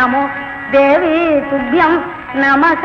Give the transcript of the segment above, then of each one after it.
नमो देवी तुभ्यं नमः।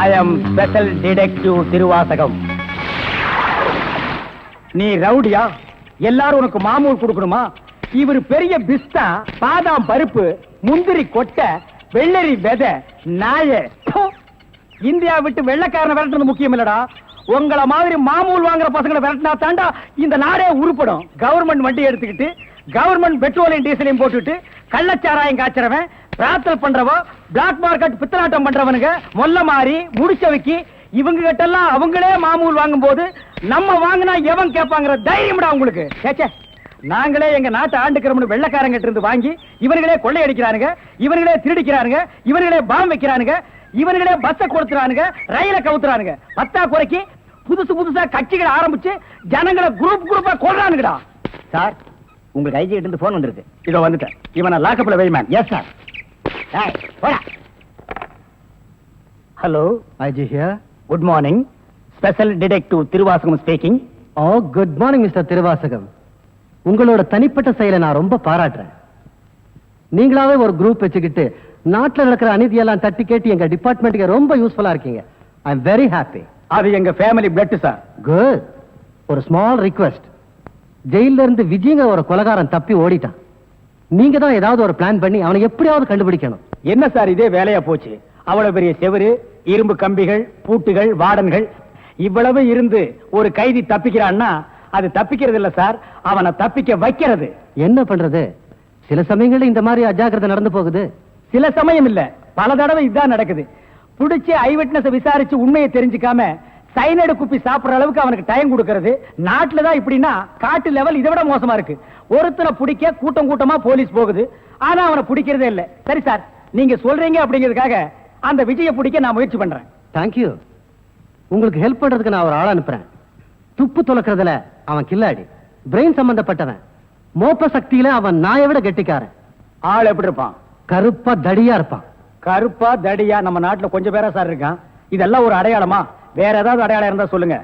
ஐ அம் special detective Thiruvasagam. நீ ரவுடியா? எல்லாரும் உனக்கு மாமூல் கொடுக்கணுமா? இவர் பெரிய பிஸ்தா, பாதாம் பருப்பு, முந்திரி கொட்டை, வெள்ளரி விதை, நாய. இந்தியா விட்டு வெள்ளைக்காரனை விரட்டுறது முக்கியம் இல்லடா. உங்கள மாதிரி மாமூல் வாங்குற பசங்களை விரட்டினா தாண்டா இந்த நாடே உருப்படும். கவர்மெண்ட் வண்டி எடுத்துக்கிட்டு கவர்மெண்ட் பெட்ரோலையும் டீசலையும் போட்டுட்டு கள்ளச்சாராயம் காய்ச்சறவன், பிரார்த்தல் பண்றவோ, பிளாக் மார்க்கெட் பித்தலாட்டம் பண்றவனுங்க, மொல்ல மாறி முடிச்சவைக்கு இவங்க கிட்டெல்லாம் அவங்களே மாமூல் வாங்கும் போது நம்ம வாங்கினா எவன் கேட்பாங்கிற தைரியம்டா உங்களுக்கு. சேச்சே, நாங்களே எங்க நாட்டை ஆண்டுக்கிறோம்னு வெள்ளைக்காரங்க இருந்து வாங்கி இவர்களே கொள்ளையடிக்கிறானுங்க, இவர்களே திருடிக்கிறானுங்க, இவர்களே பாம் வைக்கிறானுங்க, இவர்களே பஸ்ஸ கொடுத்துறானுங்க, ரயில கவுத்துறானுங்க. பத்தா குறைக்கு புதுசு புதுசா கட்சிகளை ஆரம்பிச்சு ஜனங்களை குரூப் குரூப்பா கொள்றானுங்கடா. சார், உங்களுக்கு ஐஜி கிட்ட இருந்து போன் வந்திருக்கு. இதோ வந்துட்டேன். இவனை லாக்கப்ல வை ma'am. Yes sir. Hello, IG here. Good morning. Special detective Thiruvasagam speaking. Oh, good morning mister Thiruvasagam. உங்களோட தனிப்பட்ட செயலை நான் ரொம்ப பாராட்டுறேன். நீங்களாவே ஒரு குரூப் வச்சுக்கிட்டு நாட்டில் நடக்கிற அநீதியெல்லாம் தட்டி கேட்டு எங்க டிபார்ட்மெண்ட்டுக்கு ரொம்ப யூஸ்ஃபுல்லா இருக்கீங்க. I am very happy. அது எங்க ஃபேமிலி பிளட் சார். குட். ஒரு ஸ்மால் ரிக்வெஸ்ட். ஜெயில இருந்து விஜயங்க ஒரு கொலைகாரன் தப்பி ஓடிட்டான். நீங்க தான் ஏதாவது ஒரு பிளான் பண்ணி அவனை எப்படியாவது கண்டுபிடிக்கணும். என்ன சார் இதே வேலையா போச்சு? அவ்வளவு பெரிய செவரு, இரும்பு கம்பிகள், பூட்டுகள், வார்டன்கள் இவ்வளவு இருந்து ஒரு கைதி தப்பிக்கிறான்னா அது தப்பிக்கிறது இல்ல சார், அவனை தப்பிக்க வைக்கிறது. என்ன பண்றது? சில சமயங்கள்ல இந்த மாதிரி அஜாக்கிரதை நடந்து போகுது. சில சமயம் இல்ல, பல தடவை இதுதான் நடக்குது. புடிச்சு ஐ விட்னஸ் விசாரிச்சு உண்மையை தெரிஞ்சுக்காம சைனடு குப்பி சாப்பிடுற அளவுக்கு அவனுக்கு டைம் கொடுக்கிறது. நாட்டுல தான் இப்படின்னா காட்டு லெவல் இதை விட மோசமா இருக்கு. ஒருத்தனை பிடிக்க கூட்டம் கூட்டமா போலீஸ் போகுது, ஆனா அவனை பிடிக்கிறதே இல்ல. சரி சார், நீங்க சொல்றீங்க அப்படிங்கிறதுக்காக அந்த விஜய பிடிக்க நான் முயற்சி பண்றேன். தேங்க்யூ. உங்களுக்கு ஹெல்ப் பண்றதுக்கு நான் ஒரு ஆள் அனுப்புறேன். துப்பு துலக்கிறதுல அவன் கில்லாடி, பிரெயின் சம்பந்தப்பட்டவன். மோப்ப சக்தியில அவன் நாயை விட கெட்டிக்காரன். ஆள் எப்படி இருப்பான்? கருப்பா தடியா இருப்பான். கருப்பா தடியா நம்ம நாட்டுல கொஞ்சம் பேரா சார் இருக்கான். இதெல்லாம் ஒரு அடையாளமா? வேற ஏதாவது அடையாளம் இருந்தா சொல்லுங்க.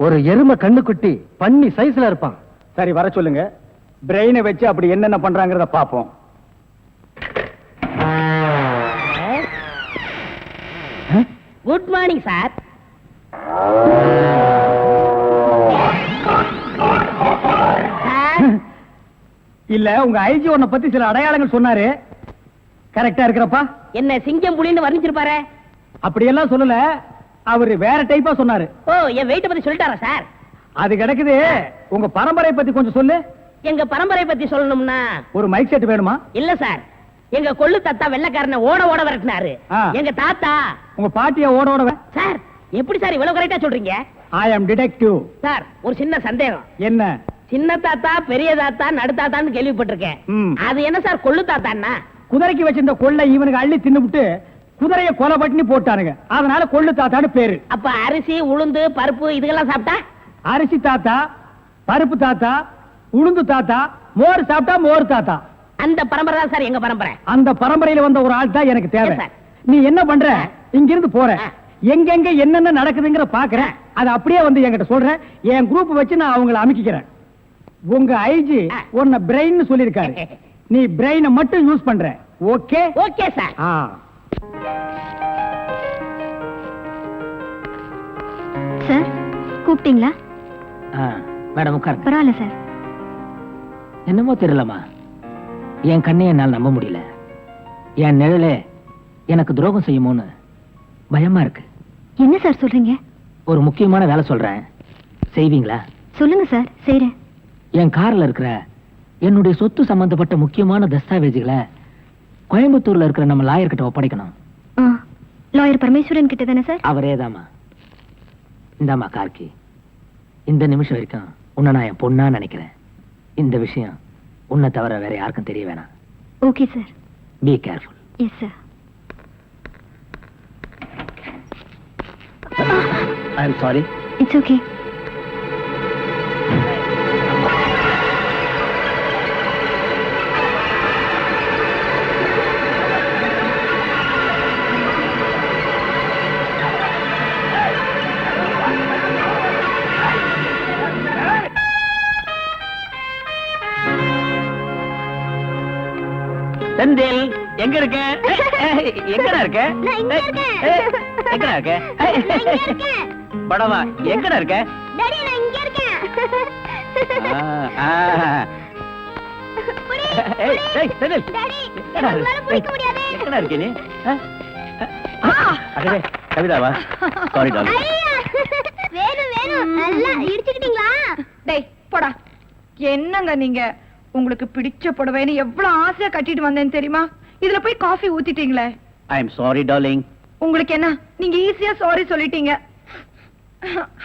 ஒரு எருமை கண்ணுக்குட்டி பண்ணி சைஸ்ல இருப்பான். சரி, வர சொல்லுங்க. பிரெயினை வச்சு அப்படி என்னென்ன பண்றாங்கறத பாப்போம். Good morning sir. இல்ல, உங்க ஐஜி உன்னை பத்தி சில அடையாளங்கள் சொன்னாரு. கரெக்டா இருக்கிறப்பா? என்ன சிங்கம் புலின்னு வர்ணிச்சிருப்பாரு? அப்படியெல்லாம் சொல்லல, அவரு வேற டைப்பா சொன்னாரு. ஓ, என் வெயிட்ட பத்தி சொல்லிட்டாரா சார்? அது கிடக்குது. உங்க பரம்பரை பத்தி கொஞ்சம் சொல்லு. எங்க பரம்பரை பத்தி சொல்லணும்னா ஒரு மைக் செட் வேணுமா? இல்ல சார், எங்க கொள்ளு தாத்தா வெள்ளைக்காரனை ஓட ஓட விரட்டினாரு. எங்க தாத்தா. உங்க பாட்டிய ஓட ஓட சார், எப்படி சார் இவ்வளவு கரெக்டா சொல்றீங்க? ஐ அம் டிடெக்டிவ். சார், ஒரு சின்ன சந்தேகம். என்ன? சின்ன தாத்தா, பெரிய தாத்தா, நடு தாத்தான்னு கேள்விப்பட்டிருக்கேன். அது என்ன சார் கொள்ளு தாத்தான்னா? குதிரைக்கு வச்சிருந்த கொள்ளை இவனுக்கு அள்ளி தின்னுபிட்டு குதிரைய கொலை பட்டினி போட்டானுங்க. அதனால கொள்ளு தாத்தான்னு பேரு. அப்ப அரிசி, உளுந்து, பருப்பு இதுக்கெல்லாம் சாப்பிட்டா? அரிசி தாத்தா, பருப்பு தாத்தா, உளுந்து தாத்தா, மோர் சாப்பிட்டா மோர் தாத்தா. அந்த பரம்பரை தான் சார் எங்க பரம்பரை. அந்த பரம்பரையில வந்த ஒரு ஆள் தான் எனக்கு தேவை. Yes, sir. நீ என்ன பண்ற? இங்க இருந்து போற, எங்கெங்க என்னென்ன நடக்குதுங்கிற பாக்குறேன். அது அப்படியே வந்து என்கிட்ட சொல்றேன். என் குரூப் வச்சு நான் அவங்களை அமைக்கிறேன். உங்க ஐஜி உன்னை பிரெயின் சொல்லிருக்காரு. நீ பிரெயினை மட்டும் யூஸ் பண்ற. ஓகே? Okay sir. சார், கூப்பிட்டீங்களா? மேடம் உட்காருங்க. பரவாயில்ல சார். என்னமோ தெரியலமா, என் கண்ணை என்னால் நம்ப முடியல. என் நிழலே எனக்கு துரோகம் செய்யுமோன்னு பயமா இருக்கு. என்ன சார் சொல்றீங்க? ஒரு முக்கியமான வேலை சொல்றேன், செய்வீங்களா? சொல்லுங்க சார், செய்றேன். என் கார்ல இருக்கிற என்னுடைய சொத்து சம்பந்தப்பட்ட முக்கியமான தஸ்தாவேஜுகளை கோயம்புத்தூர்ல இருக்கிற நம்ம லாயர் கிட்ட ஒப்படைக்கணும். லாயர் பரமேஸ்வரன் கிட்ட தானே சார்? அவரேதாமா. இந்தாமா கார்கி, இந்த நிமிஷம் வரைக்கும் உன்னை நான் என் பொண்ணா நினைக்கிறேன். இந்த விஷயம் உன்னை தவிர வேற யாருக்கும் தெரிய வேணாம். Okay sir. Be careful. Yes sir. I am sorry. It's okay. Senthil, எங்க இருக்க? எங்கடா இருக்க? நான் இங்க இருக்கேன். எங்கடா இருக்க? நான் இங்க இருக்கேன். படவா எங்கடா இருக்க? டாடி நான் இங்க இருக்கேன். புடி, ஏய், ஏய், செந்தில். டாடி எங்கடா இரு- உங்களால பிடிக்க முடியாது. எங்கடா இருக்க நீ? அடடே, கவிதாவா? Sorry darling. ஐயா, வேணும் நல்லா இடிச்சுக்கிட்டீங்களா? டேய் போடா. என்னங்க நீங்க உங்களுக்கு பிடிச்ச புடவைன்னு எவ்வளவு ஆசையா கட்டிட்டு வந்தேன்னு தெரியுமா? இதுல போய் காஃபி ஊத்திட்டீங்களே. I am sorry darling. உங்களுக்கு என்ன, நீங்க ஈஸியா சாரி சொல்லிட்டீங்க.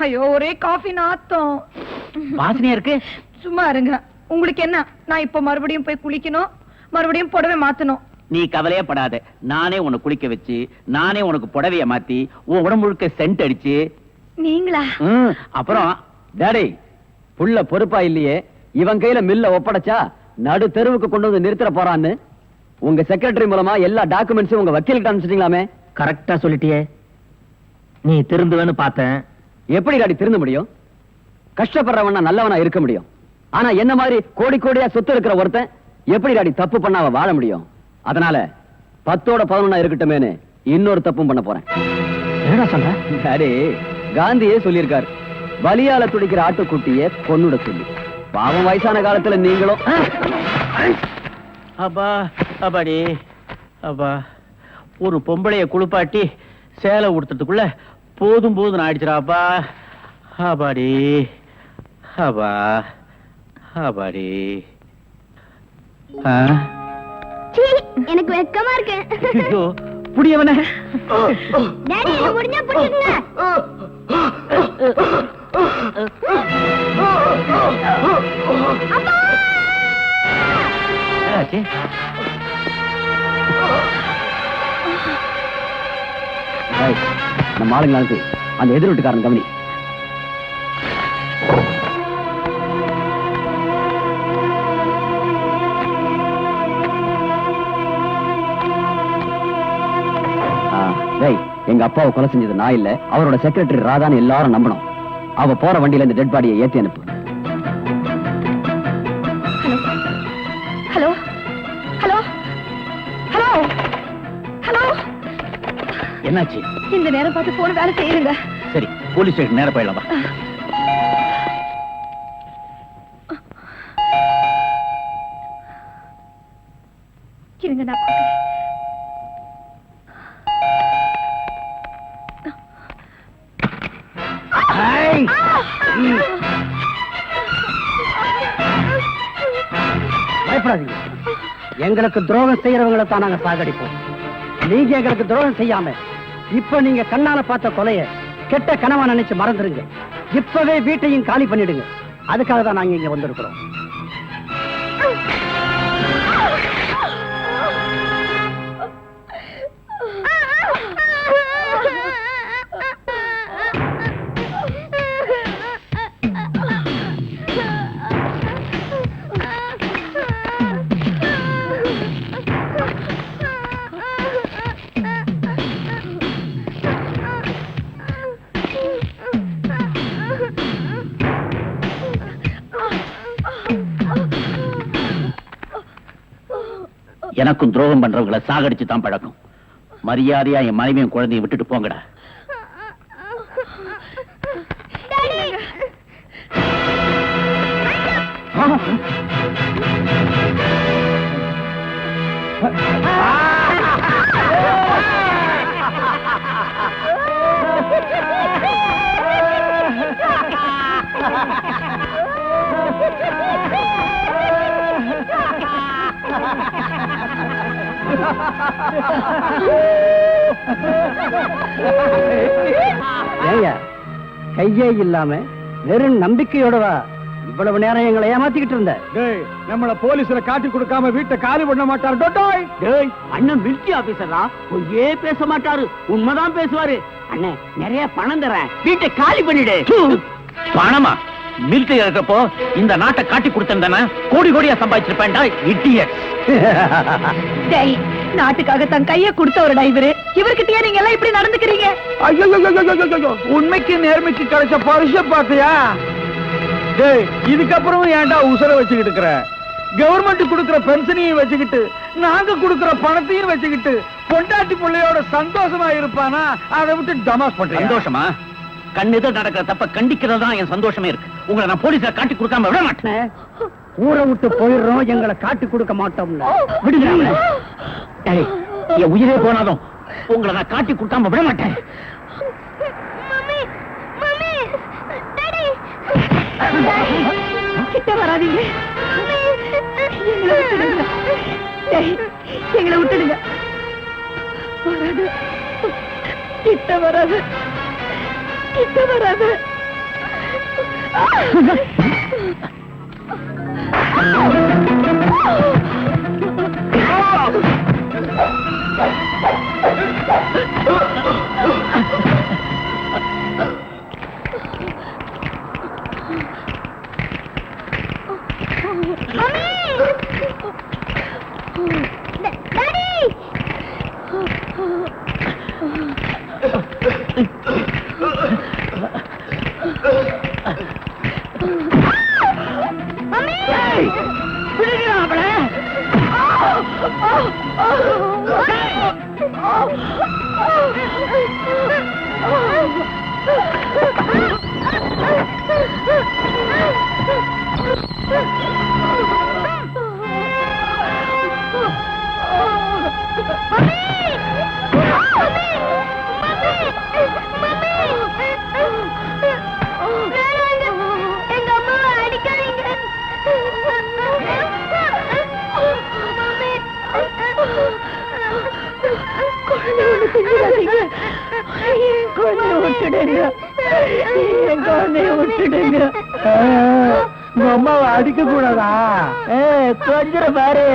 ஐயோ, ஒரே காஃபி நாத்தம். வாசனையா இருக்கு. சும்மா இருங்க. உங்களுக்கு என்ன, நான் இப்ப மறுபடியும் போய் குளிக்கணும், மறுபடியும் புடவை மாத்தணும். நீ கவலையே படாத. நானே உன்னை குளிக்க வச்சு, நானே உனக்கு புடவைய மாத்தி, உன் உடம்பு முழுக்க சென்ட் அடிச்சு. நீங்களா? அப்புறம் டாடி, புள்ள பொறுப்பா இல்லையே, இவன் கையில மில்ல ஒப்படைச்சா நடு தெருவுக்கு கொண்டு வந்து நிறுத்திட போறான்னு உங்க செக்ரட்டரி மூலமா எல்லா டாக்குமெண்ட்ஸும் உங்க வக்கீலுக்கு அனுப்பிச்சிட்டீங்களாமே. கரெக்டா சொல்லிட்டியே. நீ திருந்துவேன்னு பார்த்தேன். எப்படி டாடி திருந்த முடியும்? கஷ்டப்படுறவனா நல்லவனா இருக்க முடியும். ஆனா என்ன மாதிரி கோடி கோடியா சொத்து இருக்கிற ஒருத்தன் எப்படி டாடி தப்பு பண்ணாம வாழ முடியும்? அதனால 10ஓட 11 இருக்கட்டுமேனு இன்னொரு தப்பும் பண்ண போறேன். என்னடா சொல்ற? டாடி, காந்தியே சொல்லியிருக்காரு, வலியால துடிக்கிற ஆட்டுக்குட்டிய கொன்னுட சொல்லி. பாவம் வயசான காலத்துல நீங்களும். அப்பா அப்பாடி அப்பா, ஒரு பொம்பளைய குளிப்பாட்டி சேலை உடுத்துறதுக்குள்ள போதும் போதும் ஆயிடுச்சுடாப்பா. அப்பாடி அப்பா அப்பாடி. சீ, எனக்கு வெக்கமா இருக்கு. ஐயோ, புடியவனே. டாடி என்ன முடிஞ்சா புடிச்சுங்க. என்னாச்சு? ஏய், நம்ம ஆளுங்க அனுப்பி அந்த எதிர் வீட்டுக்காரன் கவனி. டேய், எங்க அப்பாவை கொலை செஞ்சது நான் இல்ல, அவரோட செக்ரட்டரி ராதான்னு எல்லாரும் நம்பணும். அவ போற வண்டியில இந்த டெட் பாடியை ஏத்தி அனுப்பு. Hello hello hello hello. என்னாச்சு? இந்த நேரம் பார்த்து போன வேலை செய்யுங்க. சரி, போலீஸ் ஸ்டேஷன் நேரா போயிடலாம். இருங்க, நான் பார்க்கிறேன். பயப்படாதீங்க. எங்களுக்கு துரோகம் செய்யறவங்களை தான் நாங்க சாகடிப்போம். நீங்க எங்களுக்கு துரோகம் செய்யாம இப்ப நீங்க கண்ணால பார்த்த கொலைய கெட்ட கனவா நினைச்சு மறந்துருங்க. இப்பவே வீட்டையும் காலி பண்ணிடுங்க. அதுக்காக தான் நாங்க இங்க வந்திருக்கிறோம். எனக்கும் துரோகம் பண்றவங்களை சாகடிச்சு தான் பழக்கம். மரியாதையா என் மனைவியும் குழந்தையும் விட்டுட்டு போங்கடா. ஏய்யா, கையே இல்லாம வெறும் நம்பிக்கையோடவா இவ்வளவு நேரம் எங்களை ஏமாத்திக்கிட்டு இருந்த? நம்மள போலீஸ்ல காட்டி கொடுக்காம வீட்டை காலி பண்ண மாட்டாரு. அண்ணன் மிலிட்டரி ஆபீசரா, பொய்யே பேச மாட்டாரு, உண்மைதான் பேசுவாரு. அண்ணன் நிறைய பணம் தரேன், வீட்டை காலி பண்ணிடு. பணமா? மிலிட்டரி இருக்கப்போ இந்த நாட்டை காட்டி கொடுத்தேன், கோடி கோடியா சம்பாதிச்சிருப்பேன்டா. இடியட். டேய், நாட்டுக்காக தன் கைய கொடுத்தவருடா இவரு. இவர்கிட்டயே நீங்க எல்லாம் இப்படி நடந்துக்கிறீங்க? ஐயோ, உண்மைக்கு நேர்மைக்கு கிடைச்ச பரிச பாத்தியா? டேய், இதுக்கப்புறம் ஏன்டா உசுர வச்சுக்கிட்டு இருக்கிற? கவர்மெண்ட் கொடுக்கிற பென்ஷனையும் வச்சுக்கிட்டு நாங்க கொடுக்கிற பணத்தையும் வச்சுக்கிட்டு பொண்டாட்டி பிள்ளையோட சந்தோஷமா இருப்பானா? அதை விட்டு டமாஸ் பண்றேன். சந்தோஷமா? கண்ணெதிர நடக்கிற தப்ப கண்டிக்கிறது தான் என் சந்தோஷமே இருக்கு. உங்களை நான் போலீஸ்ல காட்டி கொடுக்காம விட மாட்டேன். ஊரை விட்டு போயிடுறோம், எங்களை காட்டி கொடுக்க மாட்டோம்ல. விடுங்க. டேய், என் உயிரே போனாலும் உங்களை நான் காட்டி கொடுக்காம விட மாட்டேன். மம்மி மம்மி டாடி கிட்ட வராதீங்க. எங்களை விட்டுடுங்க. டேய், எங்களை விட்டுடுங்க. வராது. கிட்ட வராது. கிட்ட வராது. அம்மாவை அடிக்க கூடாதா? கொஞ்சம் பாரு.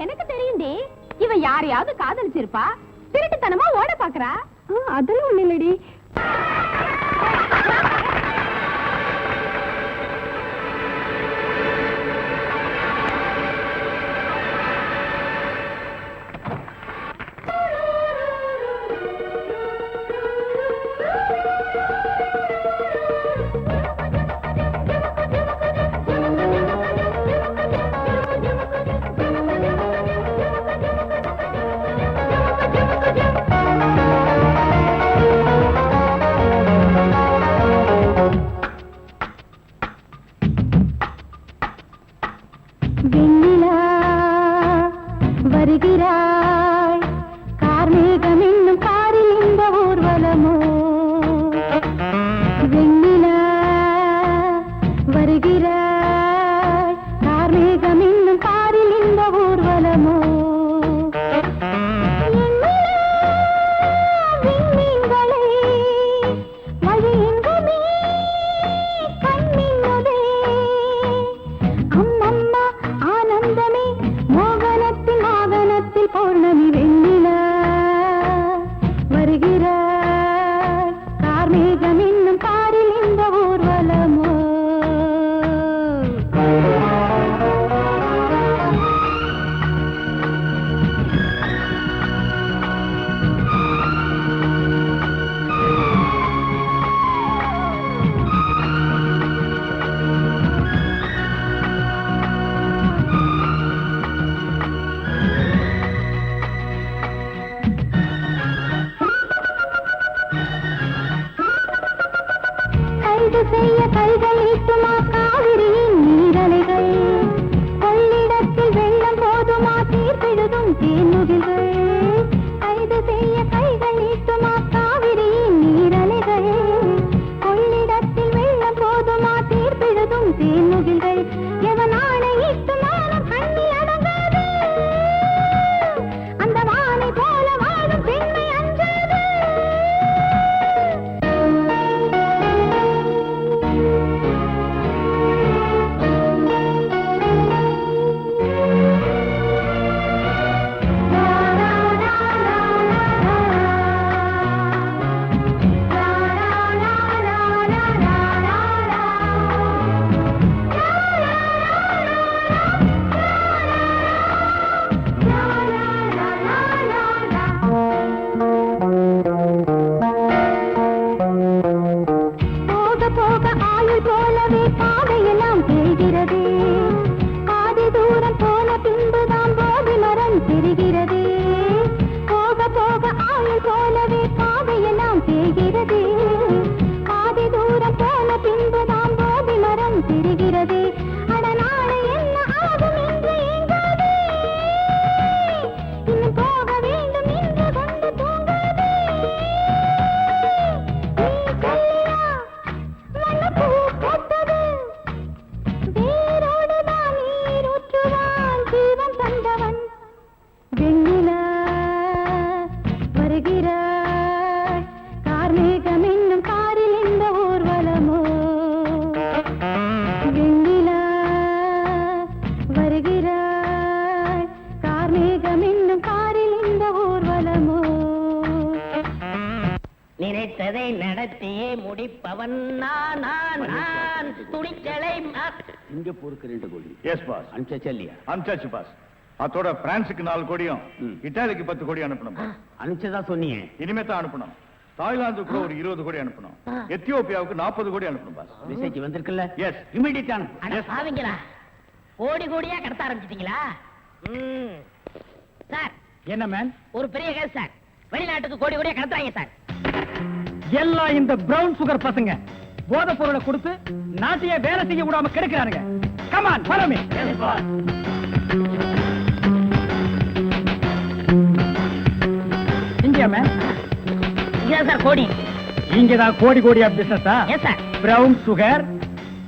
எனக்கு தெரியுண்டே, இவன் யாரையாவது காதலிச்சிருப்பா, திருட்டுத்தனமா ஓட பாக்குறா. அதெல்லாம் ஒண்ணு இல்லடி. வெண்ணிலா வருகிறாய், கார்மேகம் என்னும் காரில் இந்த ஊர்வலமோ. வெண்ணிலா வருகிறாய், கார்மேகம் என்னும் காரில் இந்த ஊர்வலமோ. விண்மீன்களே வழியெங்குமே கண்மின்னலே, அம்மம்மா ஆனந்தமே மோகனத்தின் ஆகனத்தில் பௌர்ணமி. வெண்ணிலா வருகிறார், கார்மேகம் என்னும் காரில் இந்த ஊர்வலமோ. கைது செய்ய கைகள் ஈட்டுமா காவிரியின் நீரலைகள், கொள்ளிடத்தில் வெள்ளம் போதுமா தீர்ப்பெழுதும் தேன்முகில்கள். கைது செய்ய கைகள் ஈட்டுமா காவிரியின் நீரலைகள், கொள்ளிடத்தில் வெள்ளம் போதுமா தீர்ப்பெழுதும் தேன்முகில்கள். எவன் ஆணையிட்டு மானம் கண்ணி அடங்காது, அந்த வானை போல வாழும் பெண்மை அஞ்சாது. போக போக ஆயுள் போலவே பாதையெல்லாம் தெரிகிறது, பாதி தூரம் போன பின்புதான் போதி மரம் தெரிகிறது. போக போக ஆயுள் போலவே பாதையெல்லாம் தெரிகிறது, பாதி தூரம் போன பின்புதான் போதி மரம் தெரிகிறது. அட நாளை என்ன ஆகும் என்று ஏங்காதே, இன்னும் போக வேண்டும் என்று கொண்டு தூங்காதே. நீ சொல்லியா வண்ணப்பூ பூத்தது, வேரோடுதான் நீர் ஊற்றுவான் ஜீவன் தந்தவன். வெண்ணிலா வருகிறாய், கார்மேகம் என்னும் காரில் இந்த ஊர்வலமோ. வெண்ணிலா வருகிறாய், கார்மேகம் என்னும் காரில் இந்த ஊர்வலமோ. நினைத்ததை நடத்தியே முடிப்பவன் நான், துணிச்சலை சிங்கப்பூருக்கு 2 கோடி. Yes boss. அனுப்பிச்சல்லையா? அனுப்பிச்சாச்சு பாஸ். அதோட பிரான்ஸுக்கு 4 கோடியும் இட்டாலிக்கு 10 கோடி அனுப்பணும் பாஸ். அனுப்பிச்சதா சொன்னீங்க. இனிமே தான் அனுப்பணும். தாய்லாந்துக்கு கூட ஒரு 20 கோடி அனுப்பணும். எத்தியோப்பியாவுக்கு 40 கோடி அனுப்பணும் பாஸ். மெசேஜ் வந்திருக்குல்ல? எஸ். இமிடியேட்டா சாவிங்களா, கோடி கோடியா கடத்த ஆரம்பிச்சிட்டீங்களா? சார், என்ன மேன்? ஒரு பெரிய கேஸ் சார். வெளிநாட்டுக்கு கோடி கோடியா கடத்துறாங்க சார். எல்லாம் இந்த பிரவுன் சுகர் பசங்க போதைப் பொருளை கொடுத்து நாட்டையே வேலை செய்ய விடாம கெடுக்கிறானுங்க. Come on, follow me. ஏரியாமே இங்கதான் சார் கோடி. இங்கதான் கோடி கோடியா பிசினஸா? Yes sir. Brown sugar,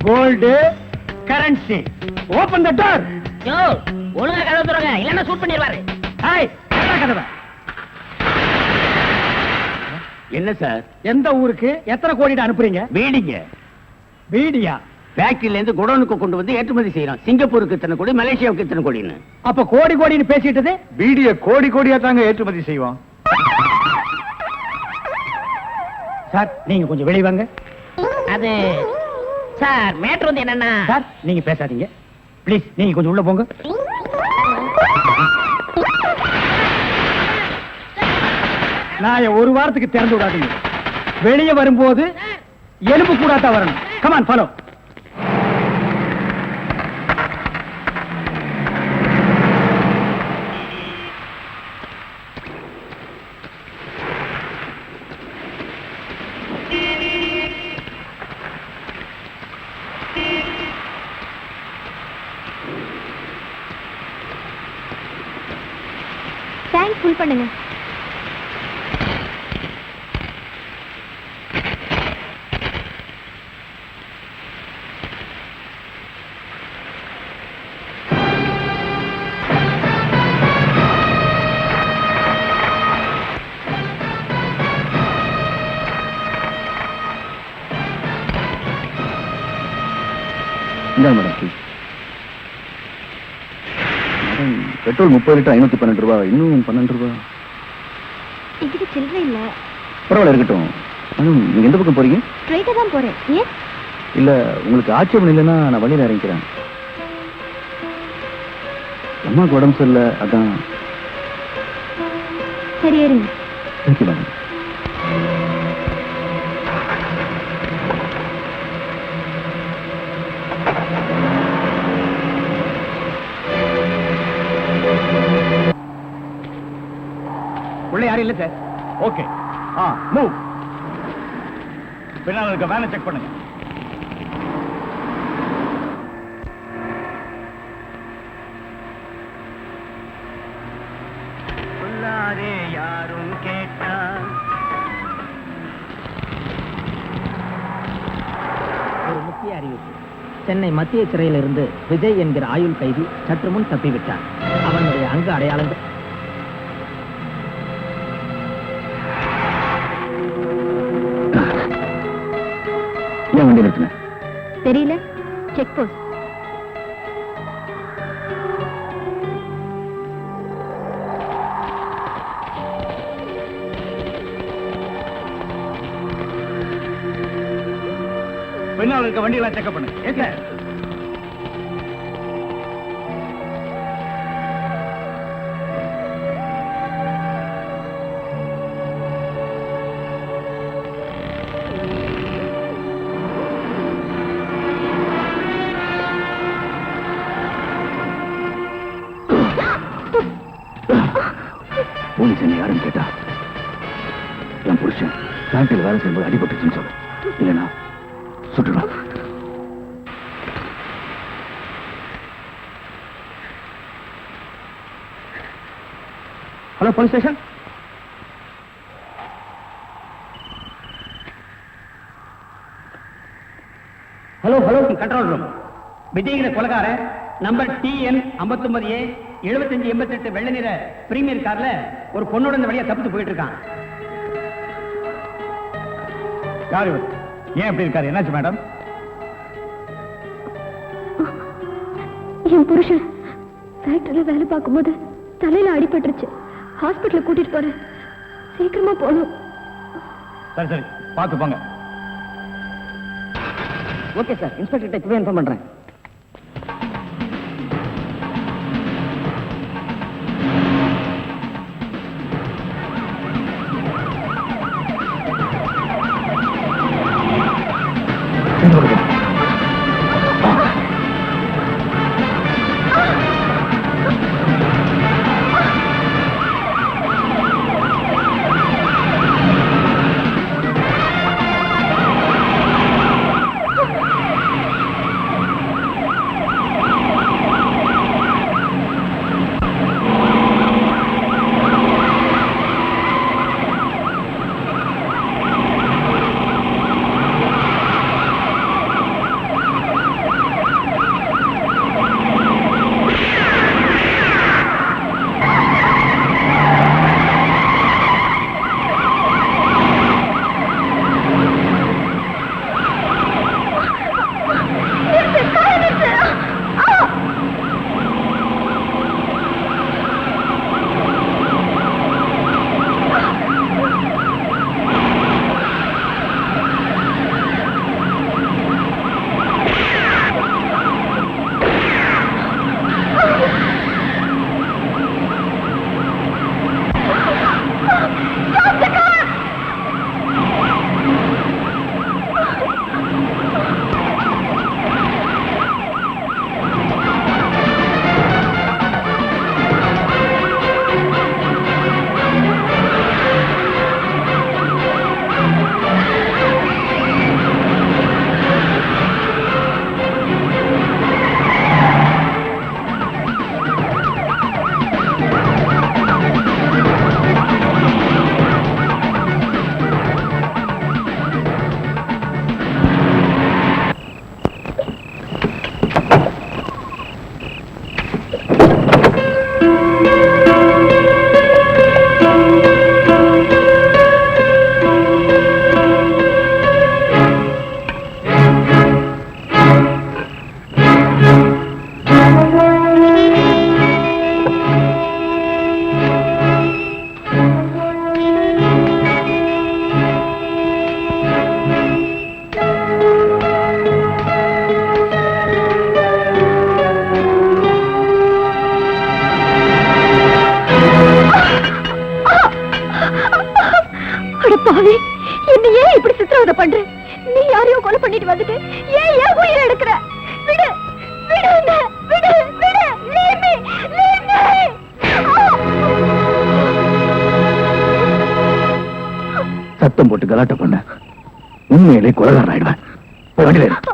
gold, currency. Open the door. Yo, ஒழுங்கா கதவை திறங்க, இல்லன்னா ஷூட் பண்ணிடுவாரு. ஹாய், கதவை. என்ன சார்? எந்த ஊருக்கு எத்தனை கோடி அனுப்புறீங்க? வீடிங்க. வீடியா? ஃபேக்டரியில இருந்து குடோனுக்கு கொண்டு வந்து ஏற்றுமதி செய்யறோம். சிங்கப்பூருக்கு இத்தனை கோடி, மலேசியாவுக்கு இத்தனை கோடின்னு. அப்ப கோடி கோடின்னு பேசிட்டது? பீடிய கோடி கோடியா தாங்க ஏற்றுமதி செய்வோம். சார், நீங்க கொஞ்சம் வெளிய வாங்க. அது சார், மேட்டர் வந்து என்னன்னா சார், நீங்க பேசாதீங்க ப்ளீஸ். நீங்க கொஞ்சம் உள்ள போங்க. நான் ஒரு வாரத்துக்கு திறந்து விடாதீங்க. வெளியே வரும்போது எலும்பு கூடாதான் வரணும். Come on, follow. டேங்க் ஃபுல் பண்ணுங்க. மேடம் பெட்ரோல் 30 லிட்டர் 512 ரூபாய். இன்னும் 12 ரூபாய். என்கிட்ட சில்லறை இல்ல. பரவாயில்ல, இருக்கட்டும். மேடம், நீங்க எந்த பக்கம் போறீங்க? ஸ்ட்ரைட்டா தான் போறேன். ஏன்? இல்ல, உங்களுக்கு ஆட்சேபம் இல்லைன்னா நான் வழியில இறங்கிக்கிறேன். அம்மாவுக்கு உடம்பு சரியில்லை, அதான். சரி, ஏறுங்க. Thank you madam. உள்ள யாரும் இல்ல சார். Okay, move. பின்னால் இருக்க வேனை செக் பண்ணுங்க. யாரும் கேட்டா ஒரு முக்கிய அறிவிப்பு. சென்னை மத்திய சிறையில் இருந்து விஜய் என்கிற ஆயுள் கைதி சற்று முன் தப்பிவிட்டார். அவனுடைய அங்க அடையாளங்கள் ஏன் வண்டி நிறுத்தின? தெரியல. Check post. பின்னால் இருக்க வண்டியெல்லாம் செக்அப் பண்ணுங்க. Yes sir. போலீஸ் என்ன யாரும் கேட்டா என் புருஷன் ஃபேக்டரியில் வேலை செய்யும்போது அடிபட்டுச்சுன்னு சொல்லு, இல்லைன்னா சுட்டுடும். Hello, police station. Hello, control room. விஜய்கிற கொலகார நம்பர் TN 59A 7588 வெள்ளை நிற பிரீமியர் கார்ல ஒரு பொண்ணோட இந்த வழியா தப்பிச்சு போயிட்டு இருக்கான். யார் இவர்? ஏன் இப்படி இருக்காரு? என்னாச்சு மேடம்? என் புருஷன் ஃபேக்டரியில வேலை பார்க்கும்போது தலையில அடிபட்டுருச்சு. ஹாஸ்பிட்டல் கூட்டிட்டு போறேன். சீக்கிரமா போகணும். சரி சரி, பார்த்து போங்க. ஓகே சார், இன்ஸ்பெக்டர் இப்பவே இன்ஃபார்ம் பண்றேன். பாவி, என்ன ஏன் இப்படி சித்திரவதை பண்ற? நீ யாரையோ கொலை பண்ணிட்டு வந்துட்டு ஏன் உயிரை எடுக்கிற? விடு விடு என்ன, விடு விடு, leave me, leave me. சத்தம் போட்டு கலாட்டம் பண்ண உண்மையிலே கொலைகாரன் ஆயிடுவேன். போய் வண்டியில ஏறு.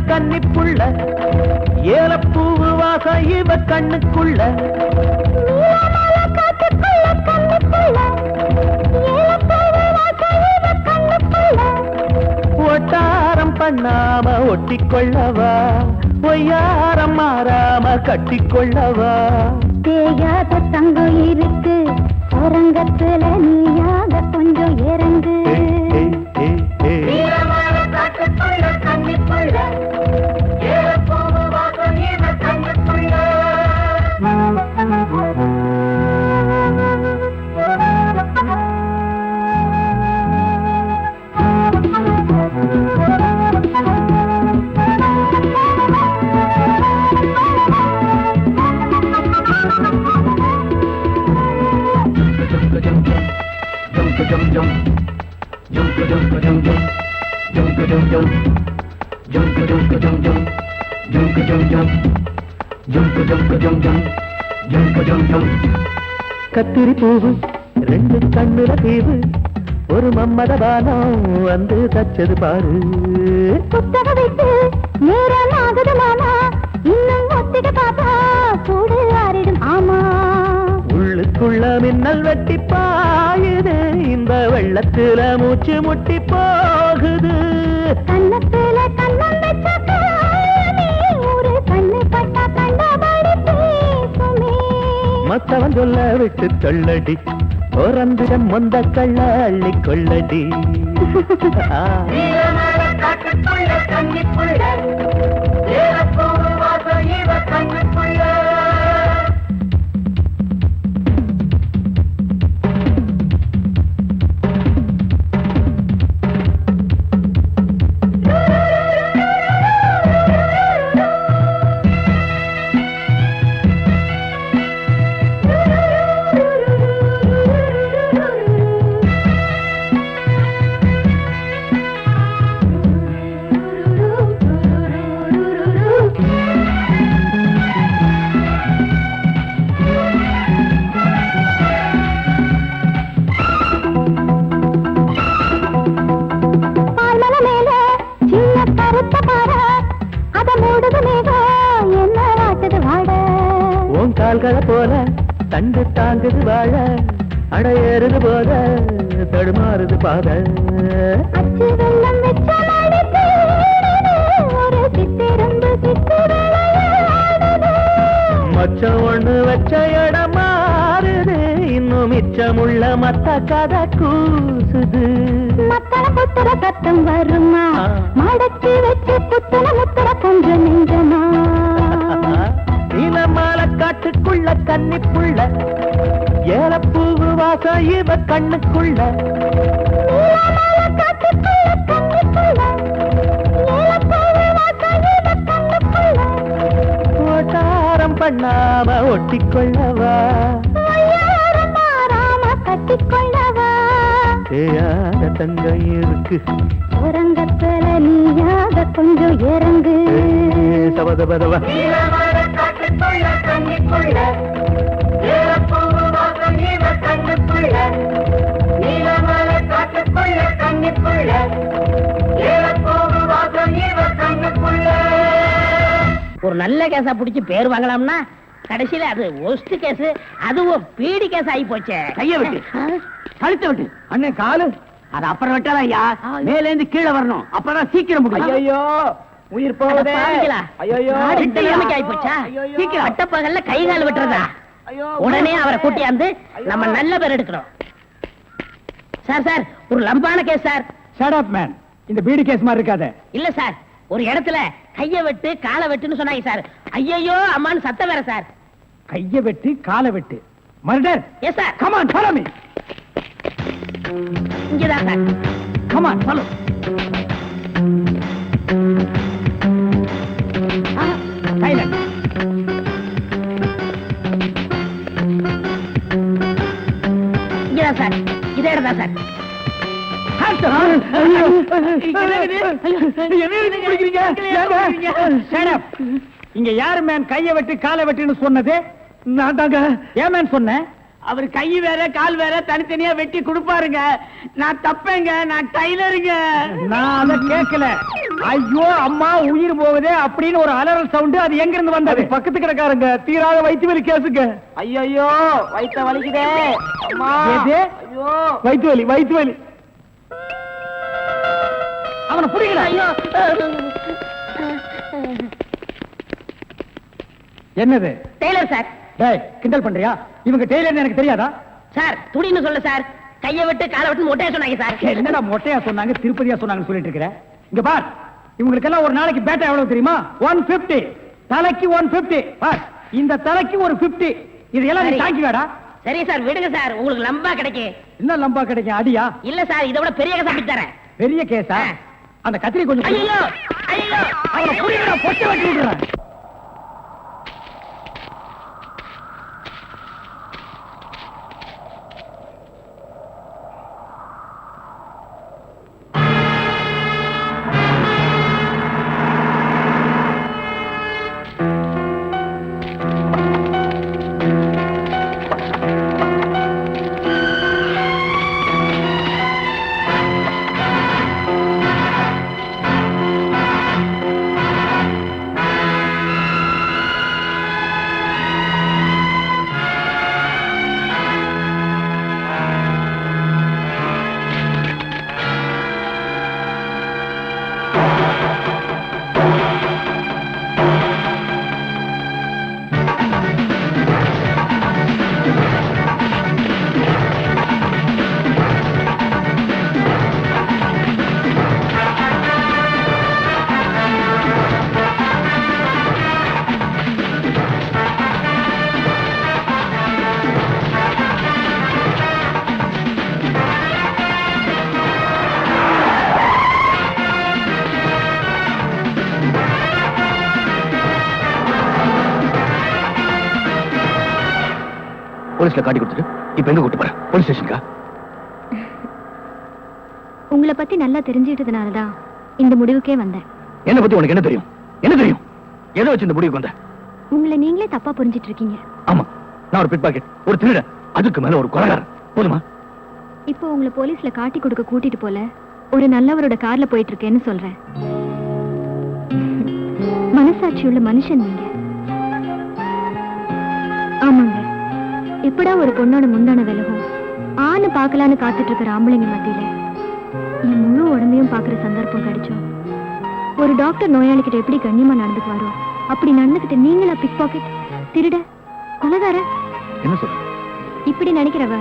கன்னிப்புள்ள ஏலப்பூவு வாசம் இவ கண்ணுக்குள்ள ஒட்டாரம் பண்ணாம ஒட்டிக்கொள்ளவா, பொய்யாரம் மாறாம கட்டிக்கொள்ளவா. தேயாத தங்கம் இருக்கு அரங்கத்துல, நீயாக கொஞ்சம் இறங்கு. கத்திரி பூவு ரெண்டு கண்ணுல தீவு, ஒரு மம்மத பானம் வந்து தச்சது பாரு. புத்தக விட்டு நேரம் ஆகுது மாமா, இன்னும் ஒத்திக பாப்பா கூடு ஆறிடும். ஆமா, உள்ளுக்குள்ள மின்னல் வெட்டி பாயுது, இந்த வெள்ளத்துல மூச்சு முட்டி போகுது. கண்ணத்துல கண்ணம் வச்ச ஒரு கண்ணு பட்டா கண்டபடி பேசுமே. மத்தவன் சொல்ல விட்டு சொல்லடி, ஓரந்திடம் மொந்த கள்ள அள்ளி கொள்ளடி. கால்களை போல தண்டு தாங்குது வாழ, அடையேறுது போத தடுமாறுது பாத. அச்சு வெள்ளம் வெச்ச ஒரு சித்திரம்பு மச்சம் ஒண்ணு வச்ச இடம் மாறுது, இன்னும் மிச்சமுள்ள மத்த கதை கூசுது. மத்தள புத்தர சத்தம் வருமா, மடக்கி வச்சு புத்தள முத்தர கொஞ்சம் நெஞ்சமா. நீலமால காட்டுக்குள்ள கன்னிப்புள்ள ஏலப்பூவு வாசம் இவ கண்ணுக்குள்ள. ஓட்டாரம் பண்ணாம ஒட்டிக்கொள்ளவா, கட்டிக்கொள்ளவா. தேயாத தங்கம் இருக்கு உறங்கத்துல, நீயாக கொஞ்சம் இறங்கு. சபதபதவா ஒரு நல்ல கேஸா புடிச்சு பேர் வாங்கலாம்னா கடைசியில அது ஒஸ்ட் கேஸ், அதுவும் பீடி கேஸ் ஆகி போச்சே. கைய விட்டு கழுத்தை விட்டு. அண்ணே காலு. அது அப்புறம் வெட்டாதான் ஐயா, மேல இருந்து கீழே வரணும், அப்பதான் சீக்கிரம் முடியும். ஐயோ உயிர் போகுதே. பாவிங்களா? ஐயோ நாடு இந்த நிலைமைக்கு ஆகி போச்சா? சீக்கிரம் அட்டப்பகல்ல கை கால் விட்டுறதா? உடனே அவரை கூட்டியாந்து நம்ம நல்ல பேர் எடுக்கணும். சார் சார், ஒரு லம்பான case sir. Shut up man. இந்த பீடி கேஸ் மாதிரி இருக்காதே. இல்ல சார், ஒரு இடத்துல கைய வெட்டு காலை வெட்டுன்னு சொன்னாங்க சார். ஐயோ அம்மான்னு சத்தம் வேற சார். கைய வெட்டு காலை வெட்டு. Murder. Yes sir. Come on follow me. இங்கதான் sir. Come on follow. Silent. இங்கதான் சார். இதே இடம் தான் சார். இங்க யாரு மேன் கைய வெட்டு காலை வெட்டுன்னு சொன்னது? நான் தாங்க. ஏன் மேன் சொன்னேன்? அவர் கை வேற கால் வேற தனித்தனியா வெட்டி கொடுப்பாருங்க. நான் தப்பேங்க, நான் டைலருங்க. நான் அத கேட்கல. ஐயோ அம்மா உயிர் போகுதே அப்படின்னு ஒரு அலறல் சவுண்ட். அது எங்க இருந்து வந்தது? பக்கத்து கிடக்காருங்க. தீராத வயிற்று வலி கேசுங்க. ஐயோ வயித்த வலிக்குதே. அம்மா எது? ஐயோ வயிற்று வலி வயிற்று வலி. அவனை புடிக்கல. ஐயோ என்னது? Tailor sir. டேய் கிண்டல் பண்றியா? இவங்க டெய்லர்னு எனக்கு தெரியாதா? சார் துடின்னு சொல்ல சார். கைய விட்டு காலை விட்டு மொட்டையா சொன்னாங்க சார். என்னடா மொட்டையா சொன்னாங்க திருப்பதியா சொன்னாங்கன்னு சொல்லிட்டு இருக்கிற? இங்க பார், இவங்களுக்கு எல்லாம் ஒரு நாளைக்கு பேட்டா எவ்வளவு தெரியுமா? 150. தலைக்கு 150. பார், இந்த தலைக்கு ஒரு 50. இது எல்லாம் நீ தாங்கிவாடா. சரி சார், விடுங்க சார், உங்களுக்கு லம்பா கிடைக்கும். என்ன லம்பா கிடைக்கும்? அடியா? இல்ல சார், இதை விட பெரிய கதை தரேன். பெரிய கேஸா? அந்த கத்திரி கொஞ்சம் ஐயோ ஐயோ அவனை புடிங்கடா, பொட்டை வெட்டி விடுறேன். போலீஸ்ல காட்டி கொடுத்துட்டு இப்ப எங்க கூட்டு போற? போலீஸ் ஸ்டேஷனுக்கா? உங்களை பத்தி நல்லா தெரிஞ்சுக்கிட்டதுனாலதான் இந்த முடிவுக்கே வந்தேன். என்ன பத்தி உனக்கு என்ன தெரியும்? என்ன தெரியும்? எதை வச்சு இந்த முடிவுக்கு வந்த? உங்களை நீங்களே தப்பா புரிஞ்சிட்டு இருக்கீங்க. ஆமா, நான் ஒரு பிட் பாக்கெட், ஒரு திருடன், அதுக்கு மேல ஒரு கொலைகாரன். போதுமா? இப்போ உங்களை போலீஸ்ல காட்டி கொடுக்க கூட்டிட்டு போல ஒரு நல்லவரோட கார்ல போயிட்டு இருக்கேன்னு சொல்றேன். மனசாட்சி உள்ள மனுஷன் நீங்க. ஆமாங்க, எப்படா ஒரு பொண்ணோட முந்தான விலகும் ஆணு பாக்கலான்னு காத்துட்டு இருக்கிற ஆம்பளைங்க மத்தியில என் முழு உடம்பையும் பாக்குற சந்தர்ப்பம் கிடைச்சோம். ஒரு டாக்டர் நோயாளிகிட்ட எப்படி கண்ணியமா நடந்துக்குவாரோ அப்படி நடந்துகிட்டு நீங்களா பிக் பாக்கெட், திருட, கொலைகார? என்ன சொல்ற? இப்படி நினைக்கிறவ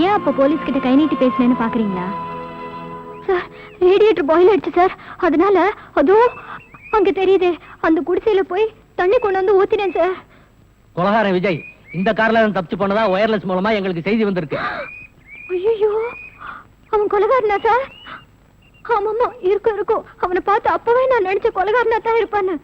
ஏன் அப்ப போலீஸ் கிட்ட கை நீட்டி பேசினேன்னு பாக்குறீங்களா? சார், ரேடியேட்டர் பாயில் ஆயிடுச்சு சார். அதனால அதுவும் அங்க தெரியுது, அந்த குடிசையில போய் தண்ணி கொண்டு வந்து ஊத்தினேன் சார். கொலகாரன் விஜய் இந்த கார்ல தப்பிச்சு போனதா ஒயர்லெஸ் மூலமா எங்களுக்கு செய்தி வந்திருக்கு. ஐயோ, அவன் கொலைகாரனா சார்? ஆமாமா, இருக்கும். அவனை பார்த்து அப்பவே நான் நினைச்ச கொலைகாரனா தான் இருப்பான்னு.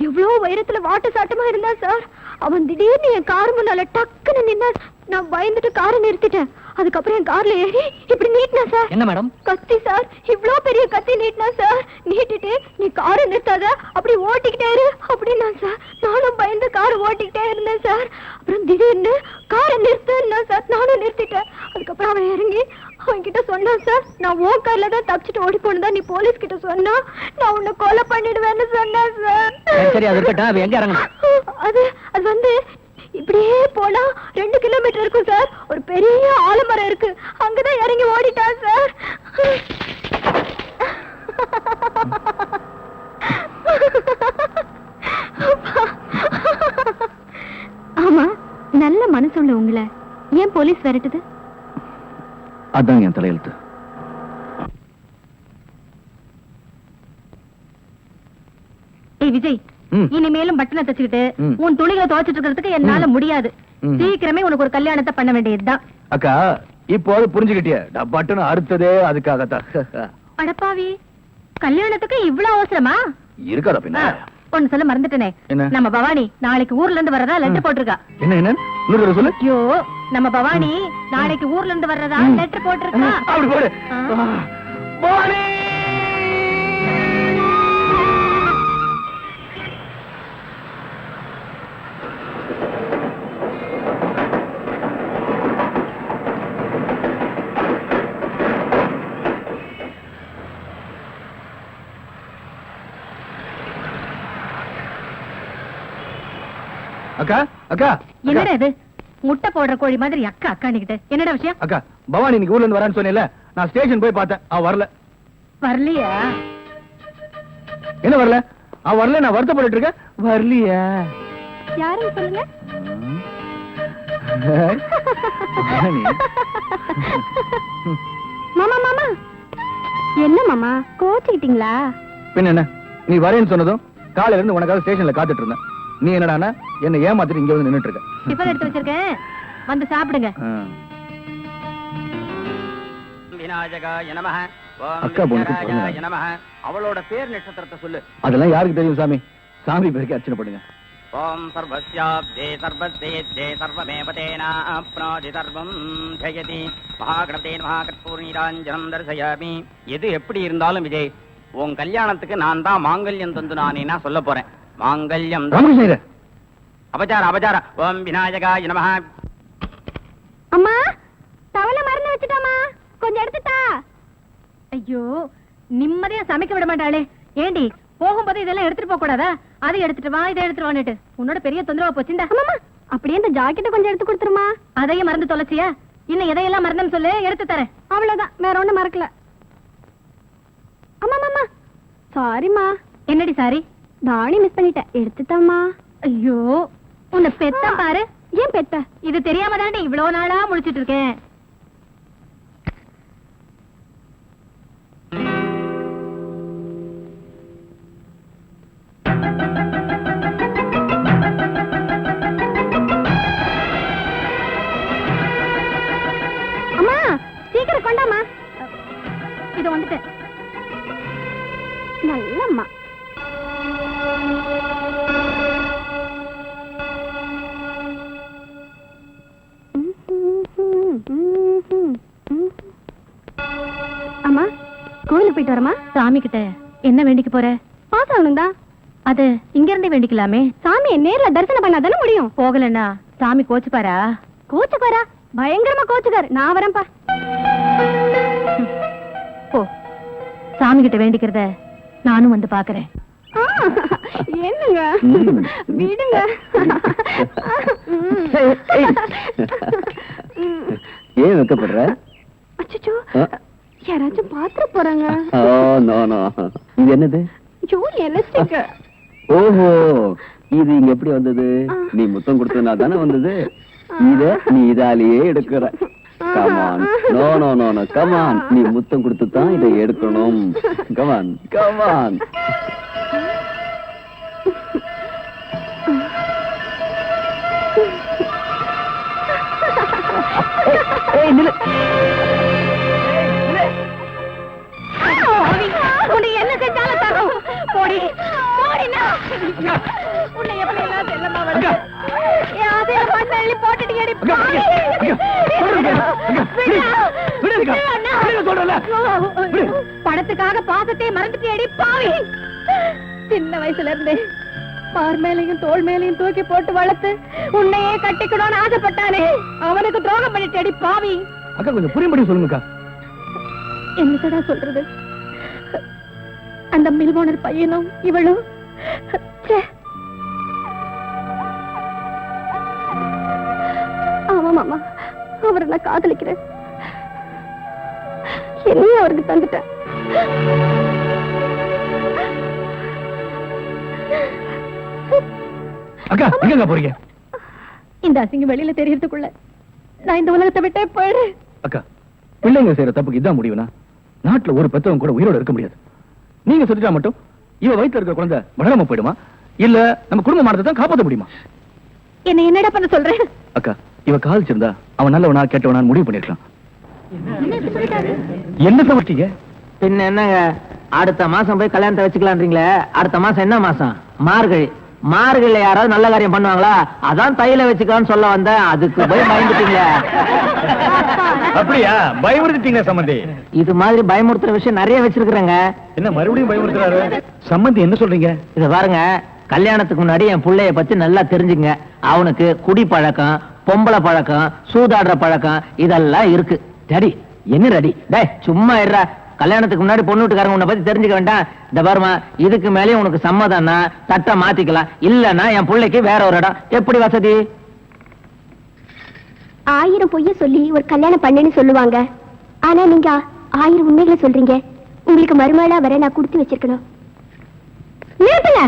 எவ்வளவு உயரத்துல வாட்ட சாட்டமா இருந்தா சார். அவன் திடீர்னு என் கார் முன்னால டக்குன்னு நின்னா. நான் பயந்துட்டு காரை நிறுத்திட்டேன். அதுக்கப்புறம் என் கார்ல ஏறி இப்படி நீட்டினா சார். என்ன மேடம்? கத்தி சார், இவ்ளோ பெரிய கத்தி நீட்டினா சார். நீட்டிட்டு நீ காரை நிறுத்தாத, அப்படி ஓட்டிக்கிட்டே இரு அப்படின்னா சார். நானும் பயந்து காரை ஓட்டிக்கிட்டே இருந்தேன் சார். அப்புறம் திடீர்னு காரை நிறுத்துன்னா சார். நானும் நிறுத்திட்டேன். அதுக்கப்புறம் அவன் இறங்கி அவன் கிட்ட சொன்னான் சார், நான் ஓ கார்ல தான் தப்பிச்சுட்டு ஓடி போனதா நீ போலீஸ் கிட்ட சொன்னா நான் உன்னை கொலை பண்ணிடுவேன்னு சொன்னேன் சார். சரி, அது இருக்கட்டும். அவ எங்க இறங்கணும்? அது வந்து இப்படியே போனா 2 கிலோமீட்டர் இருக்கும் சார். ஒரு பெரிய ஆலமரம் இருக்கு, அங்கதான் இறங்கி ஓடிட்டான் சார். ஆமா, நல்ல மனசுள்ள உங்களை ஏன் போலீஸ் விரட்டுது? அதான் என் தலையெழுத்து. ஏய் விஜய், இனிமேலும் பட்டனை தச்சுக்கிட்டு உன் துணிகளை துவைச்சிட்டு இருக்கிறதுக்கு என்னால முடியாது. சீக்கிரமே உனக்கு ஒரு கல்யாணத்தை பண்ண வேண்டியதுதான். அக்கா இப்போ புரிஞ்சுக்கிட்டிய, பட்டனை அறுத்ததே அதுக்காகத்தான். அடப்பாவி, கல்யாணத்துக்கு இவ்வளவு அவசரமா? இருக்காதா பின்ன. ஒன்னு சொல்ல மறந்துட்டனே, நம்ம பவானி நாளைக்கு ஊர்ல இருந்து வர்றதா லெட்டர் போட்டிருக்கா. என்ன சொல்லு. ஐயோ, நம்ம பவானி நாளைக்கு ஊர்ல இருந்து வர்றதா லெட்டர் போட்டிருக்கா. அப்படி போடு. பவானி அக்கா அக்கா என்னடா இது, முட்டை போடுற கோழி மாதிரி அக்கா அக்கானிக்கிட்டு என்னடா விஷயம்? அக்கா, பவானி இன்னைக்கு ஊர்ல இருந்து வரான்னு சொன்னேன்ல, நான் ஸ்டேஷன் போய் பார்த்தேன், அவ வரல. வரலையா? என்ன வரல? அவ வரல, நான் வருத்தப்பட்டு இருக்கேன். வரலையா? யாருன்னு சொல்லுங்க. மாமா மாமா, என்ன மாமா கோச்சுக்கிட்டீங்களா? பின்ன என்ன, நீ வரேன்னு சொன்னதும் காலையில இருந்து உனக்காக ஸ்டேஷன்ல காத்துட்டு இருந்தேன். நீ என்னடானா என்ன ஏமாத்திட்டு இங்க வந்து நின்னுட்டு இருக்க. டிஃபன் எடுத்து வச்சிருக்கேன், வந்து சாப்பிடுங்க. விநாயகாய நமஹ. அக்கா பொண்ணுக்கு நமஹ. அவளோட பேர் நட்சத்திரத்தை சொல்லு. அதெல்லாம் யாருக்கு தெரியும் சாமி? சாமி பேருக்கு அர்ச்சனை பண்ணுங்க. ஓம் சர்வஸ்யாப்தே சர்வஸ்தேத்யே சர்வமேவ தேனாப்னோதி சர்வம் ஜெயதி. மகாகணபதே மகாகற்பூர்ணீராஞ்சனம் தரிசயாமி. எது எப்படி இருந்தாலும் விஜய், உன் கல்யாணத்துக்கு நான் தான் மாங்கல்யம் தந்து நானேனா சொல்ல போறேன். மாங்கல்யம் அபச்சார. ஓம் விநாயகாய நமஹ. அம்மா, தவளை மறந்து வச்சுட்டாமா, கொஞ்சம் எடுத்துட்டா. ஐயோ, நிம்மதியா சமைக்க விட மாட்டாளே. ஏண்டி, போகும்போது இதெல்லாம் எடுத்துட்டு போக கூடாதா? அதை எடுத்துட்டு வா, இதை எடுத்துட்டு வான்னுட்டு உன்னோட பெரிய தொந்தரவா போச்சுண்டா. அம்மா, அப்படியே இந்த ஜாக்கெட்டை கொஞ்சம் எடுத்து கொடுத்துருமா. அதையும் மறந்து தொலைச்சியா? இன்னும் எதையெல்லாம் மறந்தேன்னு சொல்லு, எடுத்து தரேன். அவ்வளவுதான், வேற ஒண்ணும் மறக்கல. அம்மா மாமா, சாரிமா. என்னடி சாரி? நானே மிஸ் பண்ணிட்டேன், எடுத்துட்டம்மா. ஐயோ, உன்னை பெத்த பாரு. ஏன் பெத்த? இது தெரியாம தானே இவ்வளவு நாளா முழிச்சிட்டு இருக்கேன். அம்மா, சீக்கிரம் கொண்டாமா. இது வந்துட்டு நல்லம்மா. அம்மா, கோயிலுக்கு போயிட்டு வரமா? சாமி கிட்ட என்ன வேண்டிக்க போற? பாஸ் ஆகணும் தான். அது இங்க இருந்தே வேண்டிக்கலாமே. சாமியை நேர்ல தரிசனம் பண்ணாதானே முடியும். போகலன்னா சாமி கோச்சுப்பாரா? கோச்சுக்காரா? பயங்கரமா கோச்சுக்காரு. நான் வரேன்ப்பா. போ, சாமி கிட்ட வேண்டிக்கிறத நானும் வந்து பாக்குறேன். என்னங்க விடுங்க. ஏன் வைக்கப்படுற? அச்சச்சோ, யாராச்சும் பாத்துற போறாங்க. இது என்னது? எலஸ்டிக். ஓஹோ, இது இங்க எப்படி வந்தது? நீ முத்தம் கொடுத்தனா தானே வந்தது. இத நீ இதாலேயே எடுக்கிற. Come on. No no no no, come on. நீ முத்தம் கொடுத்து தான் இதை எடுக்கணும். Come on come on. உன்னை என்ன செஞ்சாலும் தரும். போடி போடினா. உன்னை எப்படி எல்லாம் செல்லமா வந்து அதே மண்ணள்ளி போட்டுட்டு எடி. படத்துக்காக பாசத்தை மறந்துட்டு எடி பாவி. சின்ன வயசுல இருந்து பார் மேலையும் தோல் மேலையும் தூக்கி போட்டு வளர்த்து உன்னையே கட்டிக்கணும்னு ஆசைப்பட்டானே, அவனுக்கு துரோகம் பண்ணிட்டு அடி பாவி. அக்கா கொஞ்சம் புரியும்படி சொல்லுங்கக்கா. என்னடா சொல்றது? அந்த மில் ஓனர் பையனும் இவளும் அவரை நான் காதலிக்கிறேன். என்னையும் அவருக்கு தந்துட்டேன். அக்கா எங்க போறீங்க? இந்த அசிங்கம் வெளியில தெரியறதுக்குள்ள நான் இந்த உலகத்தை விட்டே போயிடு. அக்கா, பிள்ளைங்க செய்யற தப்புக்கு இதான் முடிவுனா நாட்டுல ஒரு பெத்தவங்க கூட உயிரோட இருக்க முடியாது. நீங்க சொல்லிட்டா மட்டும் இவ வயித்துல இருக்கிற குழந்தை வளராம போயிடுமா? இல்ல நம்ம குடும்ப மானத்தை தான் காப்பாற்ற முடியுமா? என்ன என்னடா பண்ண சொல்றேன்? அக்கா, இவ காதலிச்சிருந்தா அவன் நல்லவனா கேட்டவனா முடிவு பண்ணிருக்கலாம். என்ன தவிர்த்தீங்க? பின்ன என்னங்க, அடுத்த மாசம் போய் கல்யாணத்தை வச்சுக்கலான்றீங்களே, அடுத்த மாசம் என்ன மாசம்? மார்கழி. மார்கழில யாராவது நல்ல காரியம் பண்ணுவாங்களா? அதான் தையில வச்சுக்கலாம்னு சொல்ல வந்தேன், அதுக்கு போய் பயந்துட்டீங்களே. அப்படியா? பயமுறுத்திட்டீங்க சம்பந்தி. இது மாதிரி பயமுறுத்துற விஷயம் நிறைய வச்சிருக்கிறேங்க. என்ன மறுபடியும் பயமுறுத்துறாரு? சம்பந்தி என்ன சொல்றீங்க? இத பாருங்க, கல்யாணத்துக்கு முன்னாடி என் புள்ளைய பத்தி நல்லா தெரிஞ்சுங்க. அவனுக்கு குடி பழக்கம், பொம்பளை பழக்கம், சூதாடுற பழக்கம் இதெல்லாம் இருக்கு. டேடி என்ன ரெடி? டேய் சும்மா இருடா. கல்யாணத்துக்கு முன்னாடி பொண்ணு வீட்டுக்காரங்க உன்னை பத்தி தெரிஞ்சுக்க வேண்டாம். இந்த பாருமா, இதுக்கு மேலேயும் உனக்கு சம்மதம்னா தட்டை மாத்திக்கலாம், இல்லன்னா என் பிள்ளைக்கு வேற ஒரு இடம். எப்படி வசதி? 1000 பொய்ய சொல்லி ஒரு கல்யாணம் பண்ணேன்னு சொல்லுவாங்க. ஆனா நீங்க 1000 உண்மைகளை சொல்றீங்க. உங்களுக்கு மறுமலா வர நான் கொடுத்து வச்சிருக்கணும். நிறுத்துங்க.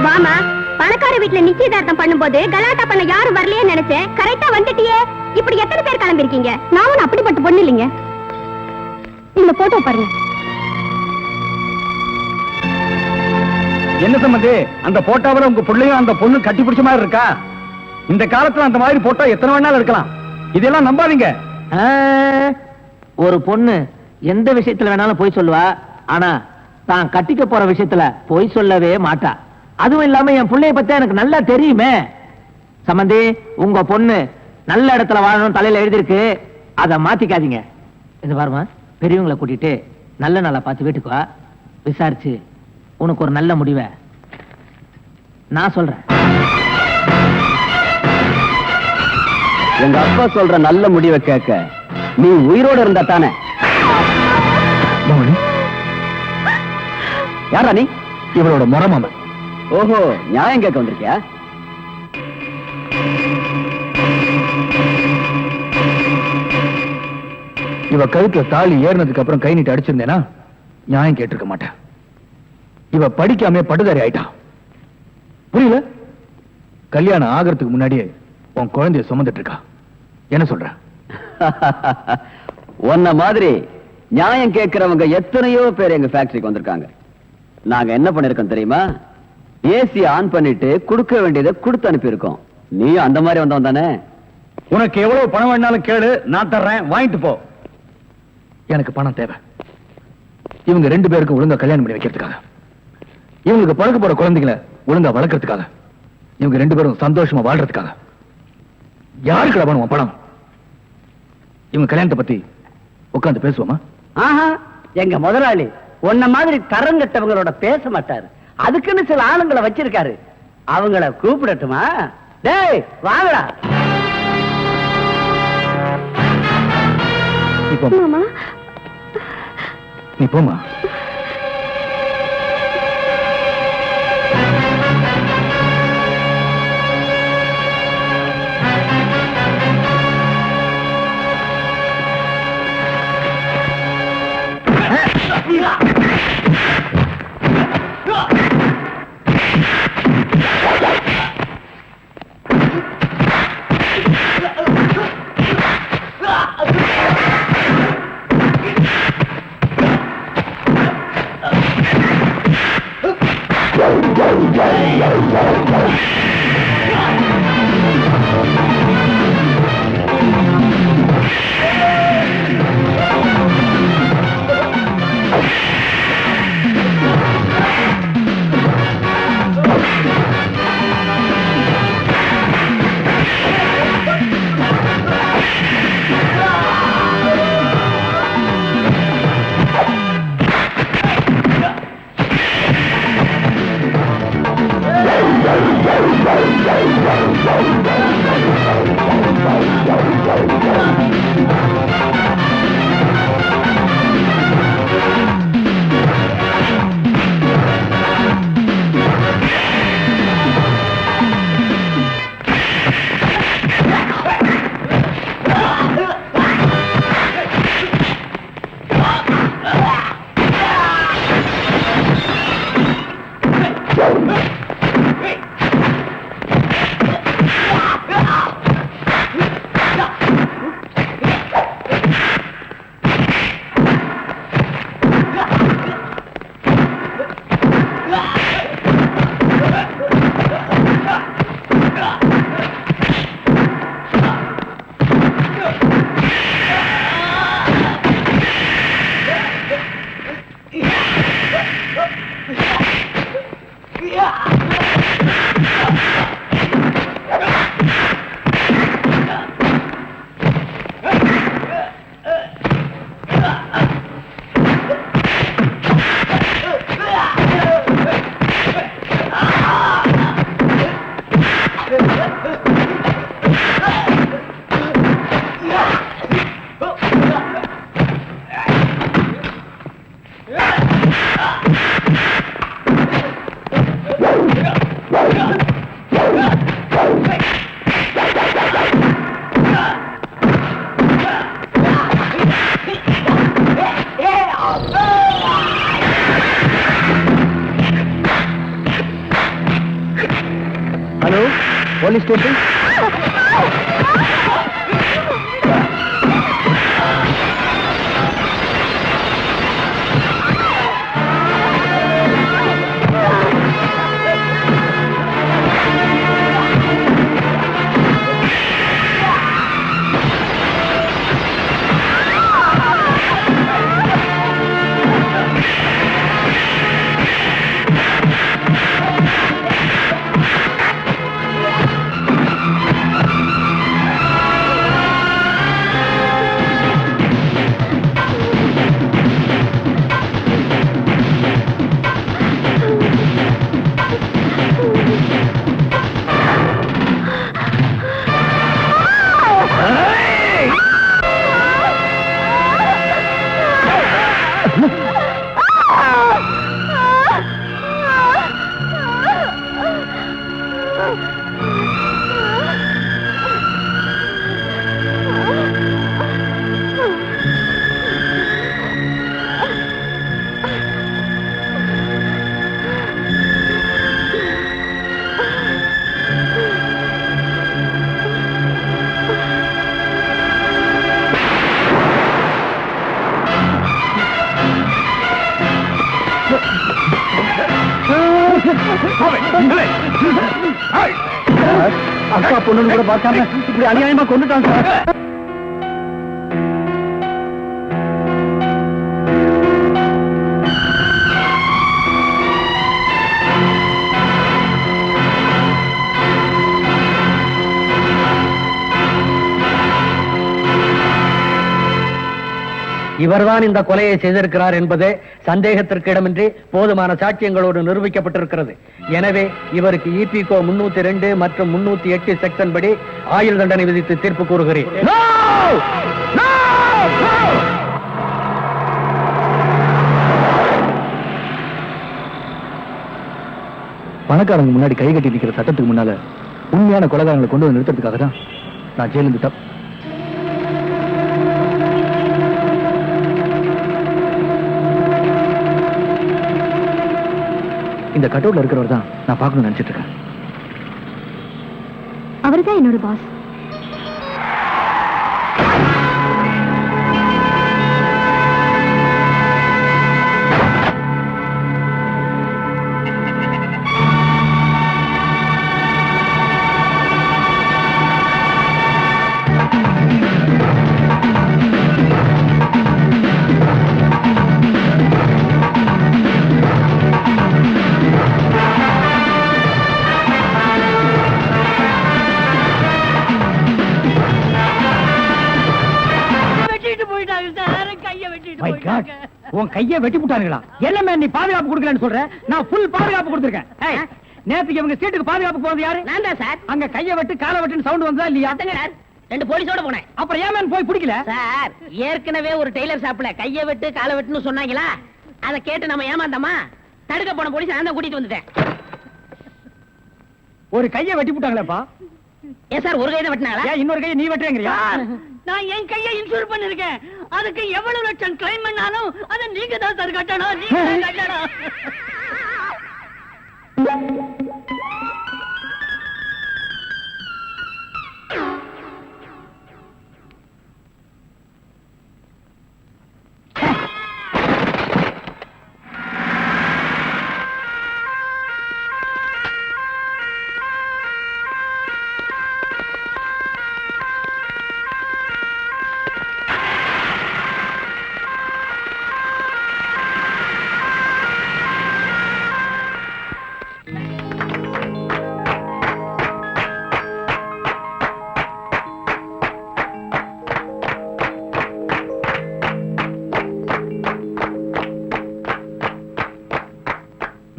வாமா, பணக்கார வீட்டுல நிச்சயதார்த்தம் பண்ணும்போது கலாட்டா பண்ண யாரும் வரலையே நினைச்சேன். கரெக்டா வந்துட்டியே. இப்படி எத்தனை பேர் கிளம்பிருக்கீங்க? நான் ஒன்னும் அப்படிப்பட்ட பொண்ணு இல்லைங்க. இந்த போட்டோ பாருங்க. என்ன சம்பந்தி, அந்த போட்டோவில் உங்க பிள்ளையும் அந்த பொண்ணு கட்டி பிடிச்ச மாதிரி இருக்கா? இந்த காலத்துல அந்த மாதிரி போட்டோ எத்தனை வேணாலும் இருக்கலாம். இதெல்லாம் நம்பாதீங்க. ஒரு பொண்ணு எந்த விஷயத்துல வேணாலும் போய் சொல்லுவா, ஆனா தான் கட்டிக்க போற விஷயத்துல போய் சொல்லவே மாட்டா. அதுவும் இல்லாம என் பிள்ளைய பத்தி எனக்கு நல்லா தெரியுமே. சம்பந்தி, உங்க பொண்ணு நல்ல இடத்துல வாழணும் தலையில எழுதிருக்கு, அத மாத்திக்காதீங்க. இந்த பாருமா, பெரியவங்களை கூட்டிட்டு நல்ல நாளா பார்த்து வீட்டுக்கு வா. விசாரிச்சு உனக்கு ஒரு நல்ல முடிவை நான் சொல்றேன். எங்க அப்பா சொல்ற நல்ல முடிவை கேட்க நீ உயிரோட இருந்தா தானே. யாரா நீ? இவளோட முறமாமன். ஓஹோ, நியாயம் கேட்க வந்திருக்கியா? இவ கழுத்துல தாலி ஏறினதுக்கு அப்புறம் கை நீட்டு அடிச்சிருந்தேனா நியாயம் கேட்டிருக்க மாட்டேன். இவ படிக்காம படுதாரி ஆயிட்டான். புரியல? கல்யாணம் ஆகிறதுக்கு முன்னாடியே உன் குழந்தைய சுமந்துட்டு இருக்கா. என்ன சொல்ற? உன்ன மாதிரி நியாயம் கேட்கிறவங்க எத்தனையோ பேர் எங்க ஃபேக்டரிக்கு வந்திருக்காங்க. நாங்க என்ன பண்ணிருக்கோம் தெரியுமா? ஏசி ஆன் பண்ணிட்டு கொடுக்க வேண்டியதை கொடுத்து அனுப்பியிருக்கோம். நீ அந்த மாதிரி வந்தவன் தானே? உனக்கு எவ்வளவு பணம் வேணாலும் கேளு, நான் தர்றேன், வாங்கிட்டு போ. எனக்கு பணம் தேவை. இவங்க 2 பேருக்கும் ஒழுங்கா கல்யாணம் பண்ணி வைக்கிறதுக்காக, இவங்களுக்கு பழக்க போற குழந்தைகளை ஒழுங்கா வளர்க்கறதுக்காக, இவங்க 2 பேரும் சந்தோஷமா வாழ்றதுக்காக. யாருக்கு வேணும் பணம்? இவங்க கல்யாணத்தை பத்தி உட்கார்ந்து பேசுவோமா? ஆஹா, எங்க முதலாளி உன்ன மாதிரி தரங்கட்டவங்களோட பேச மாட்டாரு. அதுக்குன்னு சில ஆளுங்களை வச்சிருக்காரு. அவங்கள கூப்பிடட்டுமா? டேய் வாங்கடா. மாமா, நீ போமா. Police station. அக்கா பொண்ணுன்னு கூட பார்க்காம இப்படி அநியாயமா கொண்டுட்டான் சார். இவர்தான் இந்த கொலையை செய்திருக்கிறார் என்பது சந்தேகத்திற்கு இடமின்றி போதுமான சாட்சியங்களோடு நிரூபிக்கப்பட்டிருக்கிறது. எனவே இவருக்கு இபிகோ 302 மற்றும் 308 செக்ஷன் படி ஆயுள் தண்டனை விதித்து தீர்ப்பு கூறுகிறேன். பணக்காரங்க முன்னாடி கை கட்டி நிக்கிற சட்டத்துக்கு முன்னால உண்மையான கொலைகாரங்களை கொண்டு வந்து நிறுத்துறதுக்காக தான் நான் ஜெயிலிருந்து தப்பு. இந்த கட்டவுட்ல இருக்கிறவர் தான் நான் பார்க்கணும்னு நினைச்சிட்டு இருக்கேன். அவர்தான் என்னோட பாஸ். உன் கையை வெட்டி போட்டானுங்களா? என்ன நீ பாதுகாப்பு கொடுக்கலன்னு சொல்ற? நான் ஃபுல் பாதுகாப்பு கொடுத்திருக்கேன். நேத்துக்கு இவங்க சீட்டுக்கு பாதுகாப்பு போறது யாரு? நான் தான் சார். அங்க கையை வெட்டு காலை வெட்டுன்னு சவுண்ட் வந்தா இல்லையா? சார் 2 போலீஸோட போனேன். அப்புறம் ஏன் போய் பிடிக்கல? சார் ஏற்கனவே ஒரு டெய்லர் ஷாப்ல கையை வெட்டு காலை வெட்டுன்னு சொன்னாங்களா, அதை கேட்டு நம்ம ஏமாந்தோமா, தடுக்க போன போலீஸ் நான் தான் கூட்டிட்டு வந்துட்டேன். ஒரு கையை வெட்டி போட்டாங்களேப்பா. ஏன் சார் ஒரு கையை வெட்டினாங்களா? ஏன் இன்னொரு கையை நீ வெட்டுறீங்கறியா? நான் என் கையை இன்சூர் பண்ணிருக்கேன். அதுக்கு எவ்வளவு லட்சம் கிளைம் பண்ணாலும் அதை நீங்க தான் சார் கட்டணும். நீங்க தான் கட்டணும்.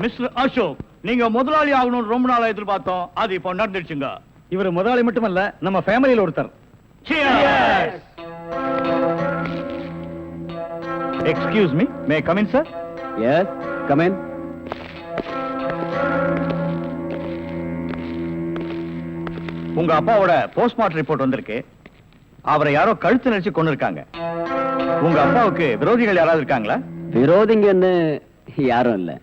மிஸ்டர் அசோக், நீங்க முதலாளி ஆகணும்னு ரொம்ப நாளா எதிர்பார்த்தோம். அது இப்போ நடந்துடுச்சுங்க. இவர் முதலாளி மட்டுமல்ல, நம்ம ஃபேமிலியில ஒருத்தர். Excuse me, may come in sir? Yes, come in. உங்க அப்பாவோட போஸ்ட்மார்ட்டம் ரிப்போர்ட் வந்திருக்கு. அவரை யாரோ கழுத்து நெரிச்சு கொண்டிருக்காங்க. உங்க அப்பாவுக்கு விரோதிகள் யாராவது இருக்காங்களா? விரோதிங்கன்னு யாரும் இல்ல.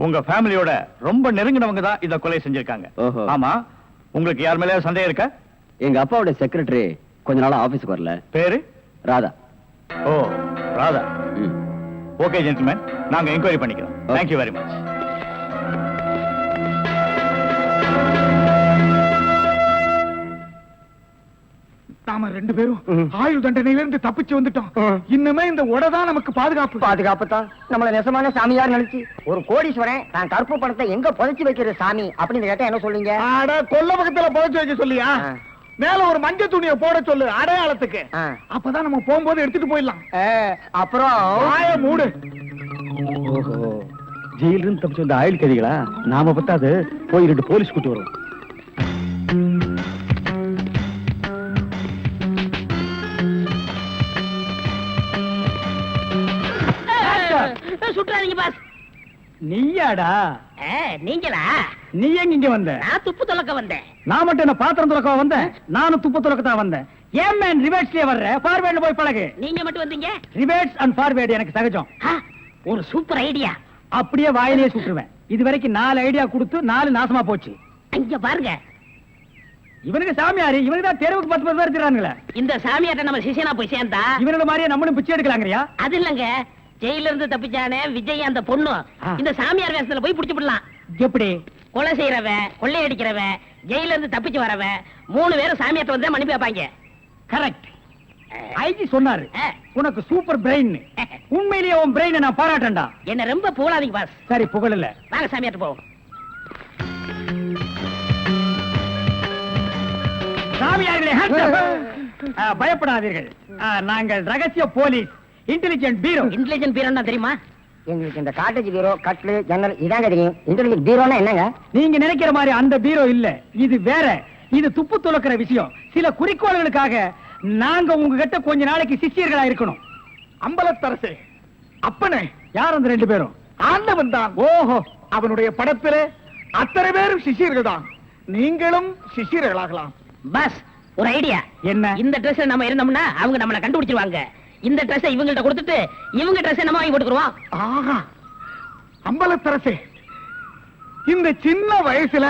உங்க ஃபேமிலியோட ரொம்ப நெருங்கினவங்க தான் இந்த கொலை செஞ்சிருக்காங்க. ஓஹோ. ஆமா, உங்களுக்கு யார் மேல சந்தேகம் இருக்கா? எங்க அப்பாவோட செக்ரட்டரி கொஞ்ச நாளா ஆபீஸ்க்கு வரல. பேரு ராதா. ஓ, ராதா. ம். ஓகே ஜென்டில்மேன், நாங்க என்கொயரி பண்ணிக்கிறோம். Thank you very much. நாம 2 பேரும் ஆயுள் தண்டனையில இருந்து தப்பிச்சு வந்துட்டோம். இன்னுமே இந்த உடதான் நமக்கு பாதுகாப்பு. பாதுகாப்பு தான் நம்மள நெசமான சாமியார் நினைச்சு ஒரு கோடீஸ்வரன் நான் கருப்பு பணத்தை எங்க புதைச்சு வைக்கிற சாமி அப்படின்னு கேட்டா என்ன சொல்லுங்க? அட கொல்ல பக்கத்துல புதைச்சு வைக்க சொல்லியா? மேல ஒரு மஞ்சள் துணியை போட சொல்லு அடையாளத்துக்கு. அப்பதான் நம்ம போகும்போது எடுத்துட்டு போயிடலாம். அப்புறம் வாய மூடு. ஓஹோ, ஜெயில இருந்து தப்பிச்சு வந்த ஆயுள் கைதிகளா? நாம பத்தாது, போய் 2 போலீஸ் கூட்டி வரும். சுற்றாதீங்க பாஸ். நீயாடா? நீங்களா? நீ எங்க இங்க வந்த? நான் துப்பு துலக்க வந்தேன். நான் மட்டும் என்ன பாத்திரம் துலக்க வந்தேன்? நானும் துப்பு துலக்கத்தான் வந்தேன். ஏன் மேன் ரிவர்ஸ்லயே வர்ற? ஃபார்வேர்ட்ல போய் பழகு. நீங்க மட்டும் வந்தீங்க? ரிவர்ஸ் அண்ட் ஃபார்வேர்ட் எனக்கு சகஜம். ஒரு சூப்பர் ஐடியா. அப்படியே வாயிலே சுட்டுருவேன். இது வரைக்கும் 4 ஐடியா கொடுத்து 4 நாசமா போச்சு. இங்க பாருங்க, இவனுக்கு சாமியாரு, இவனுக்கு தான் தெருவுக்கு 10 பேர் இருக்கிறானுங்களே. இந்த சாமியார்ட்ட நம்ம சிஷியனா போய் சேர்ந்தா இவனோட மாதிரியே நம்மளும் பிச்சை எடுக்கலாங்கறியா? அது இல்லங்க, ஜெயில இருந்து தப்பிச்சானே விஜய் அந்த பொண்ணு இந்த சாமியார் வேஷத்துல போய் புடிச்சு விடலாம். எப்படி? கொலை செய்யறவன், கொள்ளையடிக்கிறவன், ஜெயில இருந்து தப்பிச்சு வரவன் 3 பேரும் சாமியார்ட்ட வந்து மன்னிப்பு வைப்பாங்க. கரெக்ட். ஐஜி சொன்னாரு உனக்கு சூப்பர் பிரெயின். உண்மையிலேயே உன் பிரெயினை நான் பாராட்டேன்டா. என்ன ரொம்ப புகழாதீங்க பாஸ். சரி, புகழல. வாங்க சாமியார்ட்ட போவோம். சாமியார்களே, பயப்படாதீர்கள். நாங்கள் ரகசிய போலீஸ், இன்டெலிஜென்ட் பீரோ. இன்டெலிஜென்ட் பீரோன்னா தெரியுமா? எங்களுக்கு இந்த காட்டேஜ் பீரோ, கட்லு, ஜன்னல் இதாங்க தெரியும். இன்டெலிஜென்ட் பீரோனா என்னங்க? நீங்க நினைக்கிற மாதிரி அந்த பீரோ இல்ல, இது வேற. இது துப்பு துலக்கிற விஷயம். சில குறிக்கோள்களுக்காக நாங்க உங்ககிட்ட கொஞ்ச நாளைக்கு சிஷியர்களா இருக்கணும். அம்பலத்தரசே, அப்பனே, யார் அந்த 2 பேரும்? ஆண்டவன் தான். ஓஹோ, அவனுடைய படத்திலே அத்தனை பேரும் சிஷியர்கள் தான். நீங்களும் சிஷியர்களாகலாம். பாஸ், ஒரு ஐடியா. என்ன? இந்த ட்ரெஸ் நம்ம இருந்தோம்னா அவங்க நம்மள கண்டுபிடிச்சிருவாங்க. இந்த ட்ரெஸ் இவங்கள்ட்ட கொடுத்துட்டு இவங்க ட்ரெஸ் நம்ம வாங்கி போட்டுக்குறோம். ஆஹா, அம்பலத்தரசே, இந்த சின்ன வயசுல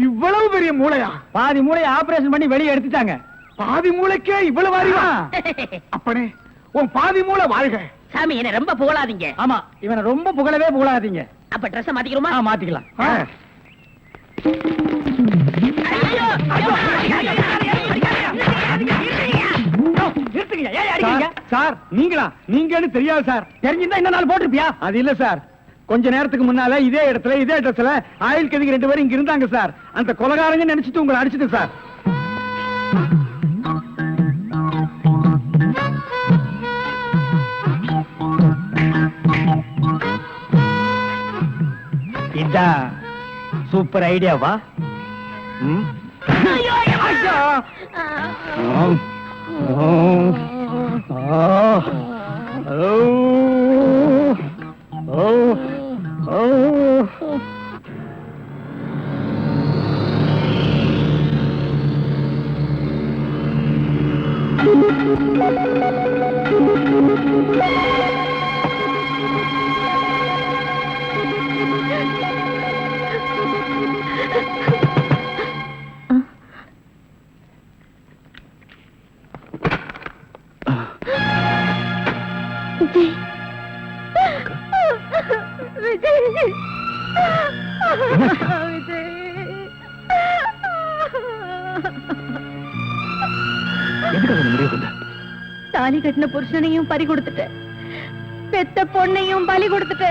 இவ்வளவு பெரிய மூளையா? பாதி மூளையை ஆபரேஷன் பண்ணி வெளியே எடுத்துட்டாங்க. பாதி மூளைக்கே இவ்வளவு அறிவா? அப்பனே, உன் பாதி மூளை வாழ்க. சாமி, என்ன ரொம்ப புகழாதீங்க. ஆமா, இவனை ரொம்ப புகழவே புகழாதீங்க. அப்ப ட்ரெஸ் மாத்திக்கிறோமா? மாத்திக்கலாம். சார், நீங்கன்னு தெரியாது சார். தெரிஞ்சிருந்தா இந்த நாள் போட்டிருப்பியா? அது இல்ல சார், கொஞ்ச நேரத்துக்கு முன்னால இதே இடத்துல ஆயுள் கைதிகள் 2 பேரும் இங்க இருந்தாங்க சார். அந்த கொலைகாரங்க நினைச்சிட்டு உங்களை அடிச்சிட்டு சார். இதான் சூப்பர் ஐடியாவா? தாலி கட்டின புருஷனையும் பறி கொடுத்துட்ட, பெத்த பொண்ணையும் பலி கொடுத்துட்ட,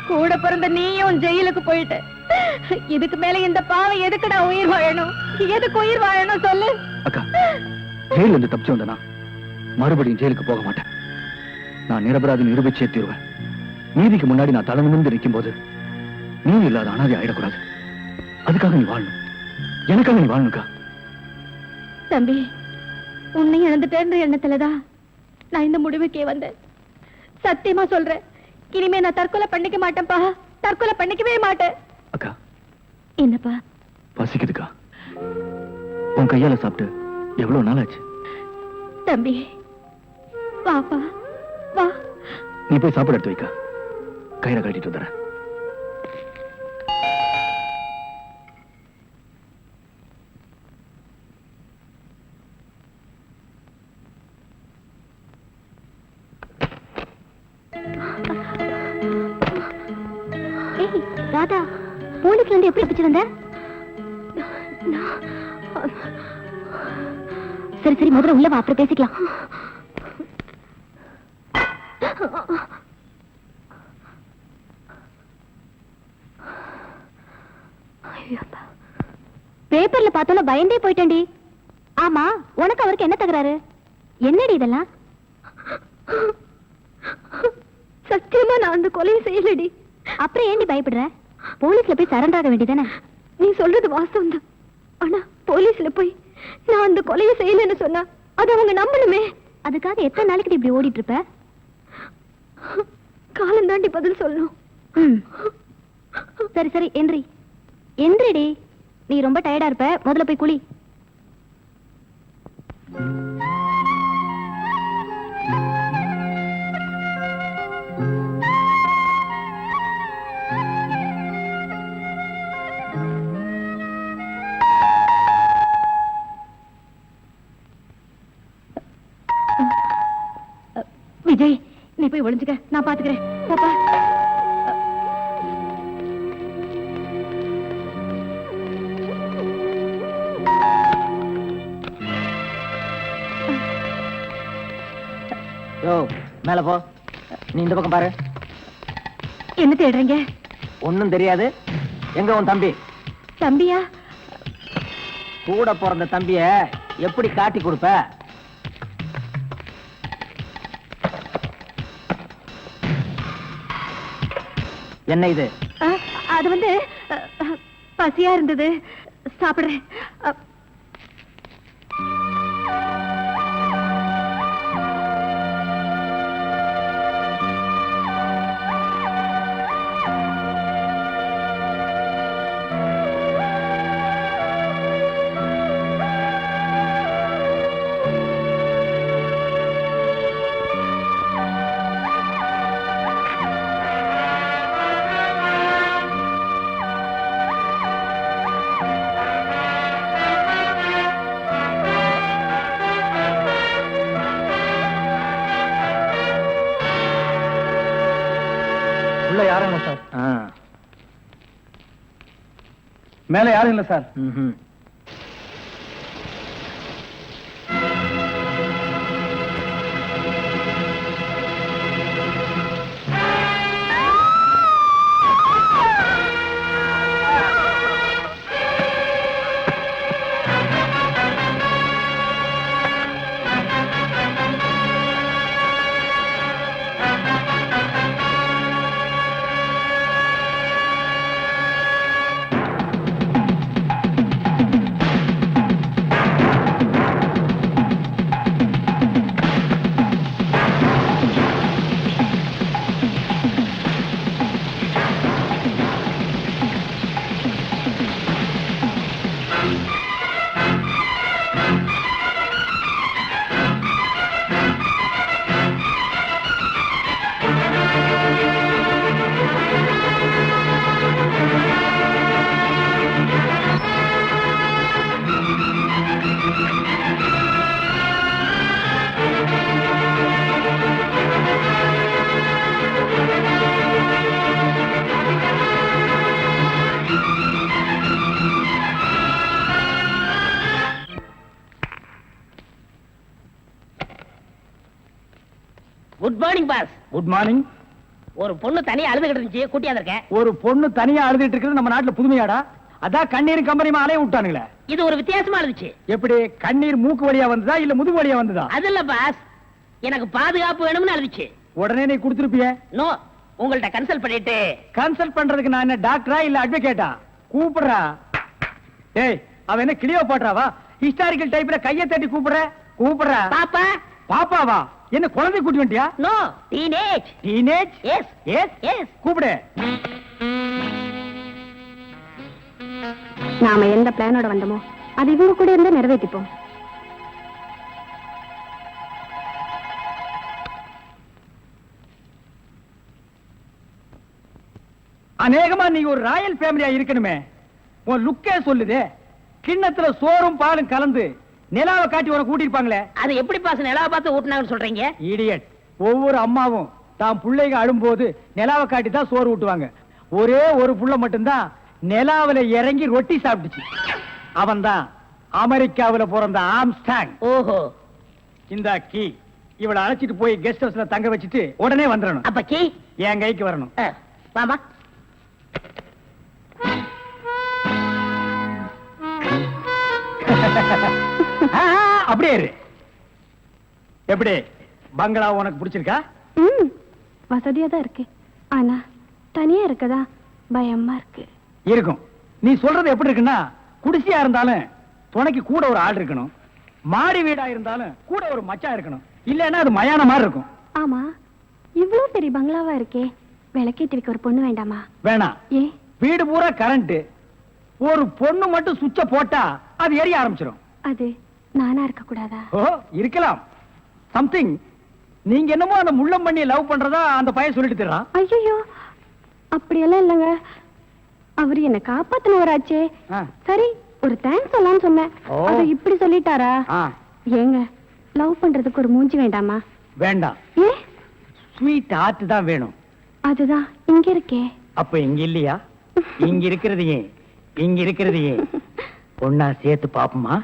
கூட பிறந்த நீயும் ஜெயிலுக்கு போயிட்ட. இதுக்கு மேல இந்த பாவம் எதுக்குடா உயிர் வாழணும்? எதுக்கு உயிர் வாழணும் சொல்லு. அக்கா, ஜெயில இருந்து தப்பிச்சு வந்தனா மறுபடியும் ஜெயிலுக்கு போக மாட்டேன். நான் நிரபராதி நிரூபிச்சே தீருவேன். நீதிக்கு முன்னாடி நான் தலை நிமிர்ந்து நிற்கும் போது நீ இல்லாத அனாதை ஆயிடக்கூடாது. அதுக்காக நீ வாழணும், எனக்காக நீ வாழணுக்கா. தம்பி, உன்னை இழந்துட்டேன்ற எண்ணத்துலதான் நான் இந்த முடிவுக்கே வந்தேன். சத்தியமா சொல்றேன், இனிமே நான் தற்கொலை பண்ணிக்க மாட்டேன்ப்பா. தற்கொலை பண்ணிக்கவே மாட்டேன். அக்கா, என்னப்பா? பசிக்குதுக்கா. உன் கையால சாப்பிட்டு எவ்வளவு நாள் ஆச்சு? தம்பி, வாப்பா வா. நீ போய் சாப்பாடு எடுத்து வைக்கா, கயிறை கட்டிட்டு வந்துடுறேன். எப்படி பிடிச்சு வந்த? சரி சரி, முதல்ல உள்ள வா, அப்புறம் பேசிக்கலாம். பேப்பர்ல பார்த்தோன்னு பயந்தே போயிட்டேன்டி. ஆமா, உனக்கு அவருக்கு என்ன தகராறு? என்னடி இதெல்லாம்? சத்தியமா நான் அந்த கொலையை செய்யலடி. அப்புறம் ஏண்டி பயப்படுற? போலீஸ்ல போய் சரண்டர் ஆக வேண்டியதானே? நீ சொல்றது வாஸ்தவம் தான். ஆனா போலீஸ்ல போய் நான் அந்த கொலையை செய்யலன்னு சொன்னா அது அவங்க நம்பணுமே. அதுக்காக எத்தனை நாளைக்கு இப்படி ஓடிட்டு இருப்ப? காலம் தாண்டி பதில் சொல்லணும். சரி சரி, எந்திரிடி. நீ ரொம்ப டயர்டா இருப்ப, முதல்ல போய் குளி. விஜய், நீ போய் ஒளிஞ்சுக்க, நான் பாத்துக்கிறேன். பாப்பா. யோ, மேல போ. நீ இந்த பக்கம் பாரு. என்ன தேடுறீங்க? ஒண்ணும் தெரியாது. எங்க உன் தம்பி? தம்பியா? கூட பிறந்த தம்பிய எப்படி காட்டி கொடுப்ப? என்ன இது? அது வந்து பசியா இருந்தது, சாப்பிடுறேன். உள்ள யாரும் இல்ல சார். மேல யாரும் இல்ல sir. Good morning boss. Good morning. ஒரு பொண்ணு தனியா அழுதுகிட்டு இருந்துச்சு, கூட்டியா இருக்கேன். ஒரு பொண்ணு தனியா அழுதுட்டு இருக்கிறது நம்ம நாட்டுல புதுமையாடா? அதான் கண்ணீர் கம்பெனி அலைய விட்டானுங்களே. இது ஒரு வித்தியாசமா இருந்துச்சு. எப்படி? கண்ணீர் மூக்கு வழியா வந்ததா இல்ல முதுகு வழியா வந்ததா? அது இல்ல பாஸ், எனக்கு பாதுகாப்பு வேணும்னு அழுதுச்சு. உடனே நீ கொடுத்துருப்பிய? நோ, உங்கள்ட்ட கன்சல்ட் பண்ணிட்டு. கன்சல்ட் பண்றதுக்கு நான் என்ன டாக்டரா இல்ல அட்வொகேட்டா? கூப்பிடுறா. ஏய், அவன் என்ன கிளியோபாட்ராவா? ஹிஸ்டாரிக்கல் டைப்ல கையை தட்டி கூப்பிடுறா. பாப்பா. பாப்பாவா? என்ன குழந்தை கூட்டி வந்துட்டியா? No, teenage. Teenage? Yes yes yes. கூப்பிடு. நாம எந்த பிளானோட வந்தோமோ அது இவங்க கூட இருந்து நிறைவேற்றிப்போம். அநேகமா நீ ஒரு ராயல் ஃபேமிலியா இருக்கணுமே. உன் லுக்கே சொல்லுதே. கிண்ணத்துல சோறும் பாலும் கலந்து நிலாவை காட்டி உன கூட்டிருப்பாங்களே. அது எப்படி பாஸ் நிலாவை பார்த்து ஊட்டினாங்கன்னு சொல்றீங்க? இடியட். ஒவ்வொரு அம்மாவும் தான் பிள்ளைங்க அழும்போது நிலாவை காட்டி தான் சோறு ஊட்டுவாங்க. ஒரே ஒரு புள்ள மட்டும்தான் நிலாவுல இறங்கி ரொட்டி சாப்பிட்டுச்சு. அவன் தான் அமெரிக்காவுல பிறந்த ஆம்ஸ்டாங். ஓஹோ. இந்த கீ இவளை அழைச்சிட்டு போய் கெஸ்ட் ஹவுஸ்ல தங்க வச்சுட்டு உடனே வந்துடணும். அப்ப கீ என் கைக்கு வரணும். வாமா. அப்படியே இரு. எப்படி பங்களா உனக்கு பிடிச்சிருக்கா? வசதியா தான் இருக்கு. ஆனா தனியா இருக்கதா பயமா இருக்கு. இருக்கும். நீ சொல்றது எப்படி இருக்குன்னா, குடிசையா இருந்தாலும் துணைக்கு கூட ஒரு ஆள் இருக்கணும், மாடி வீடா இருந்தாலும் கூட ஒரு மச்சான் இருக்கணும், இல்லன்னா அது மயான மாதிரி இருக்கும். ஆமா, இவ்வளவு பெரிய பங்களாவா இருக்கே, விளக்கேத்தி வைக்க ஒரு பொண்ணு வேண்டாமா? வேணாம். ஏ? வீடு பூரா கரண்ட், ஒரு பொண்ணு மட்டும் சுவிட்ச போட்டா அது எரிய ஆரம்பிச்சிடும். அது நானா இருக்க கூடாதா? ஓ, இருக்கலாம். சம்திங். நீங்க என்னமோ அந்த முள்ளம் பண்ணி லவ் பண்றதா அந்த பையன் சொல்லிட்டு தர்றான். ஐயோ, அப்படியெல்லாம் இல்லங்க. அவர் என்ன காப்பாத்தினவராச்சே. சரி, ஒரு தேங்க்ஸ் சொல்லலாம்னு சொன்னேன். அது இப்படி சொல்லிட்டாரா? ஏங்க, லவ் பண்றதுக்கு ஒரு மூஞ்சி வேண்டாமா? வேண்டாம். ஏ? ஸ்வீட் ஹார்ட் தான் வேணும். அதுதான் இங்க இருக்கே. அப்ப இங்க இல்லையா? இங்க இருக்கிறதையே இங்க இருக்கிறதையே ஒன்னா சேர்த்து பாப்போமா?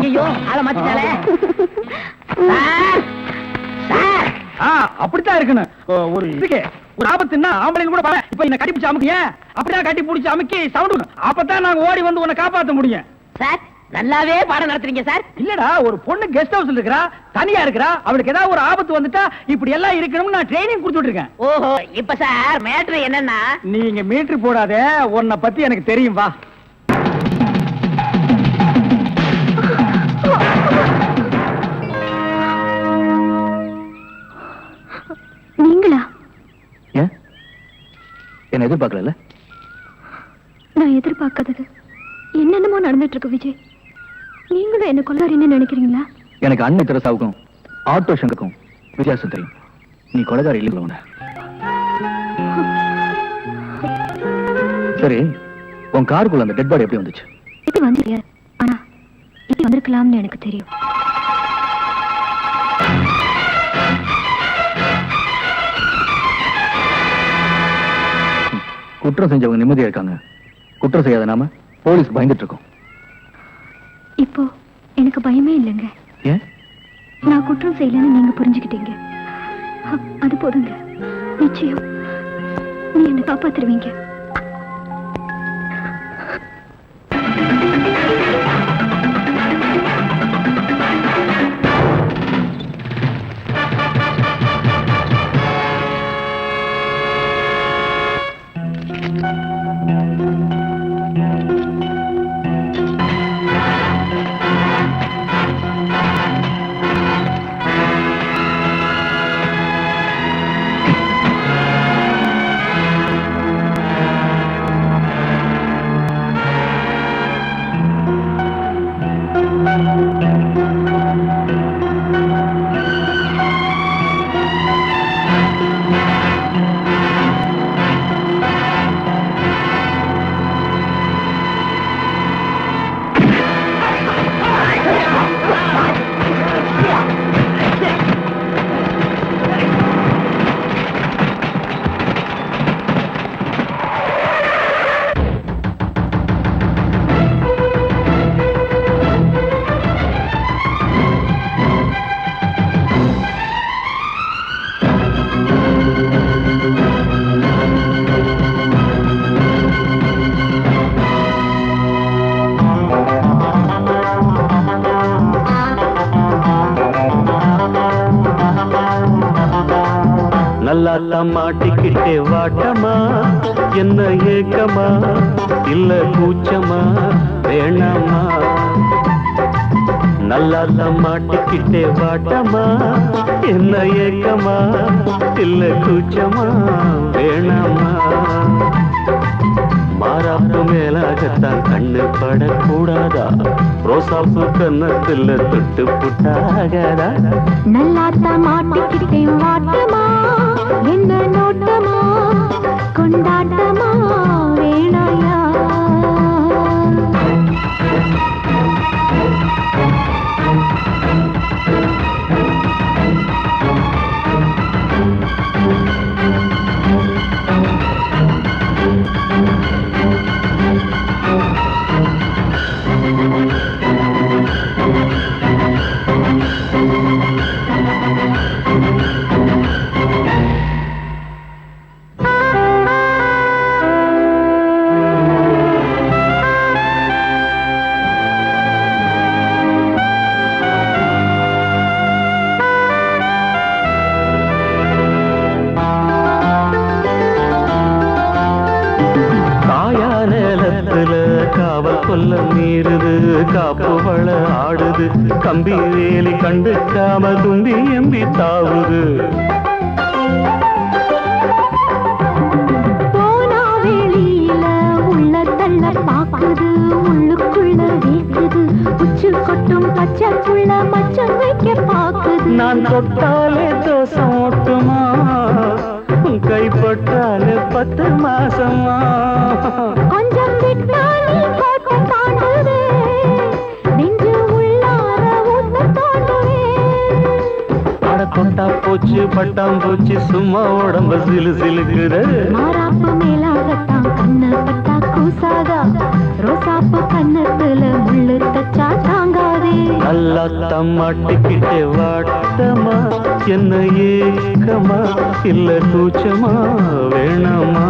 ஐயோ, ஆள மாத்திட்டாளே. அப்படித்தான் இருக்கணும். ஒரு இதுக்கு ஒரு ஆபத்துன்னா ஆம்பளைங்க கூட பாரு. இப்ப என்ன கட்டி பிடிச்சு அமுக்கிய, அப்படியே கட்டி பிடிச்சு அமுக்கி சவுண்ட், அப்பதான் நாங்க ஓடி வந்து உன்னை காப்பாத்த முடியும். சார், நல்லாவே பாடம் நடத்துறீங்க சார். இல்லடா, ஒரு பொண்ணு கெஸ்ட் ஹவுஸ்ல இருக்கறா, தனியா இருக்கறா, அவளுக்கு ஏதாவது ஒரு ஆபத்து வந்துட்டா இப்படி எல்லாம் இருக்கணும்னு நான் ட்ரைனிங் கொடுத்துட்டு இருக்கேன். ஓஹோ, இப்ப சார் மேட்ரு என்னன்னா, நீங்க மீட்டர் போடாதே, உன்னை பத்தி எனக்கு தெரியும். வா. நீங்களா? ஏன் என்ன எதிர்பார்க்கல? நான் எதிர்பார்க்காதது என்னென்னமோ நடந்துட்டு இருக்கு விஜய். நீங்களும் என்ன கொள்ளாரின்னு நினைக்கிறீங்களா? எனக்கு அன்னை தெரசாவுக்கும் ஆட்டோ சங்கருக்கும் வித்தியாசம் தெரியும். நீ கொலைகாரி இல்லை உன. சரி, உன் காருக்குள்ள அந்த டெட் பாடி எப்படி வந்துச்சு? இப்படி வந்து, ஆனா இப்படி வந்திருக்கலாம்னு எனக்கு தெரியும். குற்றம் செஞ்சவங்க நிம்மதியா இருக்காங்க, குற்றம் செய்யாத நாம போலீஸ் பயந்துட்டு இருக்கோம். இப்போ எனக்கு பயமே இல்லைங்க. ஏன்? நான் குற்றம் செய்யலன்னு நீங்க புரிஞ்சுக்கிட்டீங்க. அது போதுங்க. நிச்சயம் நீ என்ன காப்பாத்துருவீங்க. நல்லா மாட்டிக்கிட்டே வாட்டமா, என்ன ஏக்கமா இல்ல கூச்சமா வேணாமா? நல்லா மாட்டிக்கிட்டே வாட்டமா, என்ன ஏக்கமா இல்ல கூச்சமா வேணாமா? மாறாப்பு மேலாகத்தான் கண்ணு படக்கூடாதா, ரோசாப்பு கன்னத்துல தொட்டு புட்டாகதா? நல்லாத்தா மாட்டிக்கிட்டே வாட்டமா, என்ன நோட்டமா கொண்டாட்டமா வேணாயா? கொல்ல மீறுது காப்பு வள ஆடுது கம்பி வேலி கண்டுக்காம தும்பி எம்பி தாவுது போனா வெளியில உள்ள தள்ள பாக்குது உள்ளுக்குள்ள வீக்குது உச்சு கொட்டும் பச்சைக்குள்ள மச்சம் வைக்க பாக்குது நான் தொட்டாலே தோசம் ஓட்டுமா கைப்பட்டாலே 10 மாசமா கொஞ்சம் விட்டா நீ கோட்டை தாண்டுவே நெஞ்சு உள்ளார ஊட்ட தோண்டுவே அட தொட்டா போச்சு பட்டாம் போச்சு சும்மா உடம்பு சிலு சிலுக்குது மாறாப்பு மேலாகத்தான் கண்ணு பட்டா கூசாதா ரோசாப்பு கண்ணத்துல முள்ளு தச்சா தாங்காதே நல்லா தம்மாட்டிக்கிட்டே வாட்டமா என்ன ஏக்கமா இல்ல கூச்சமா வேணாமா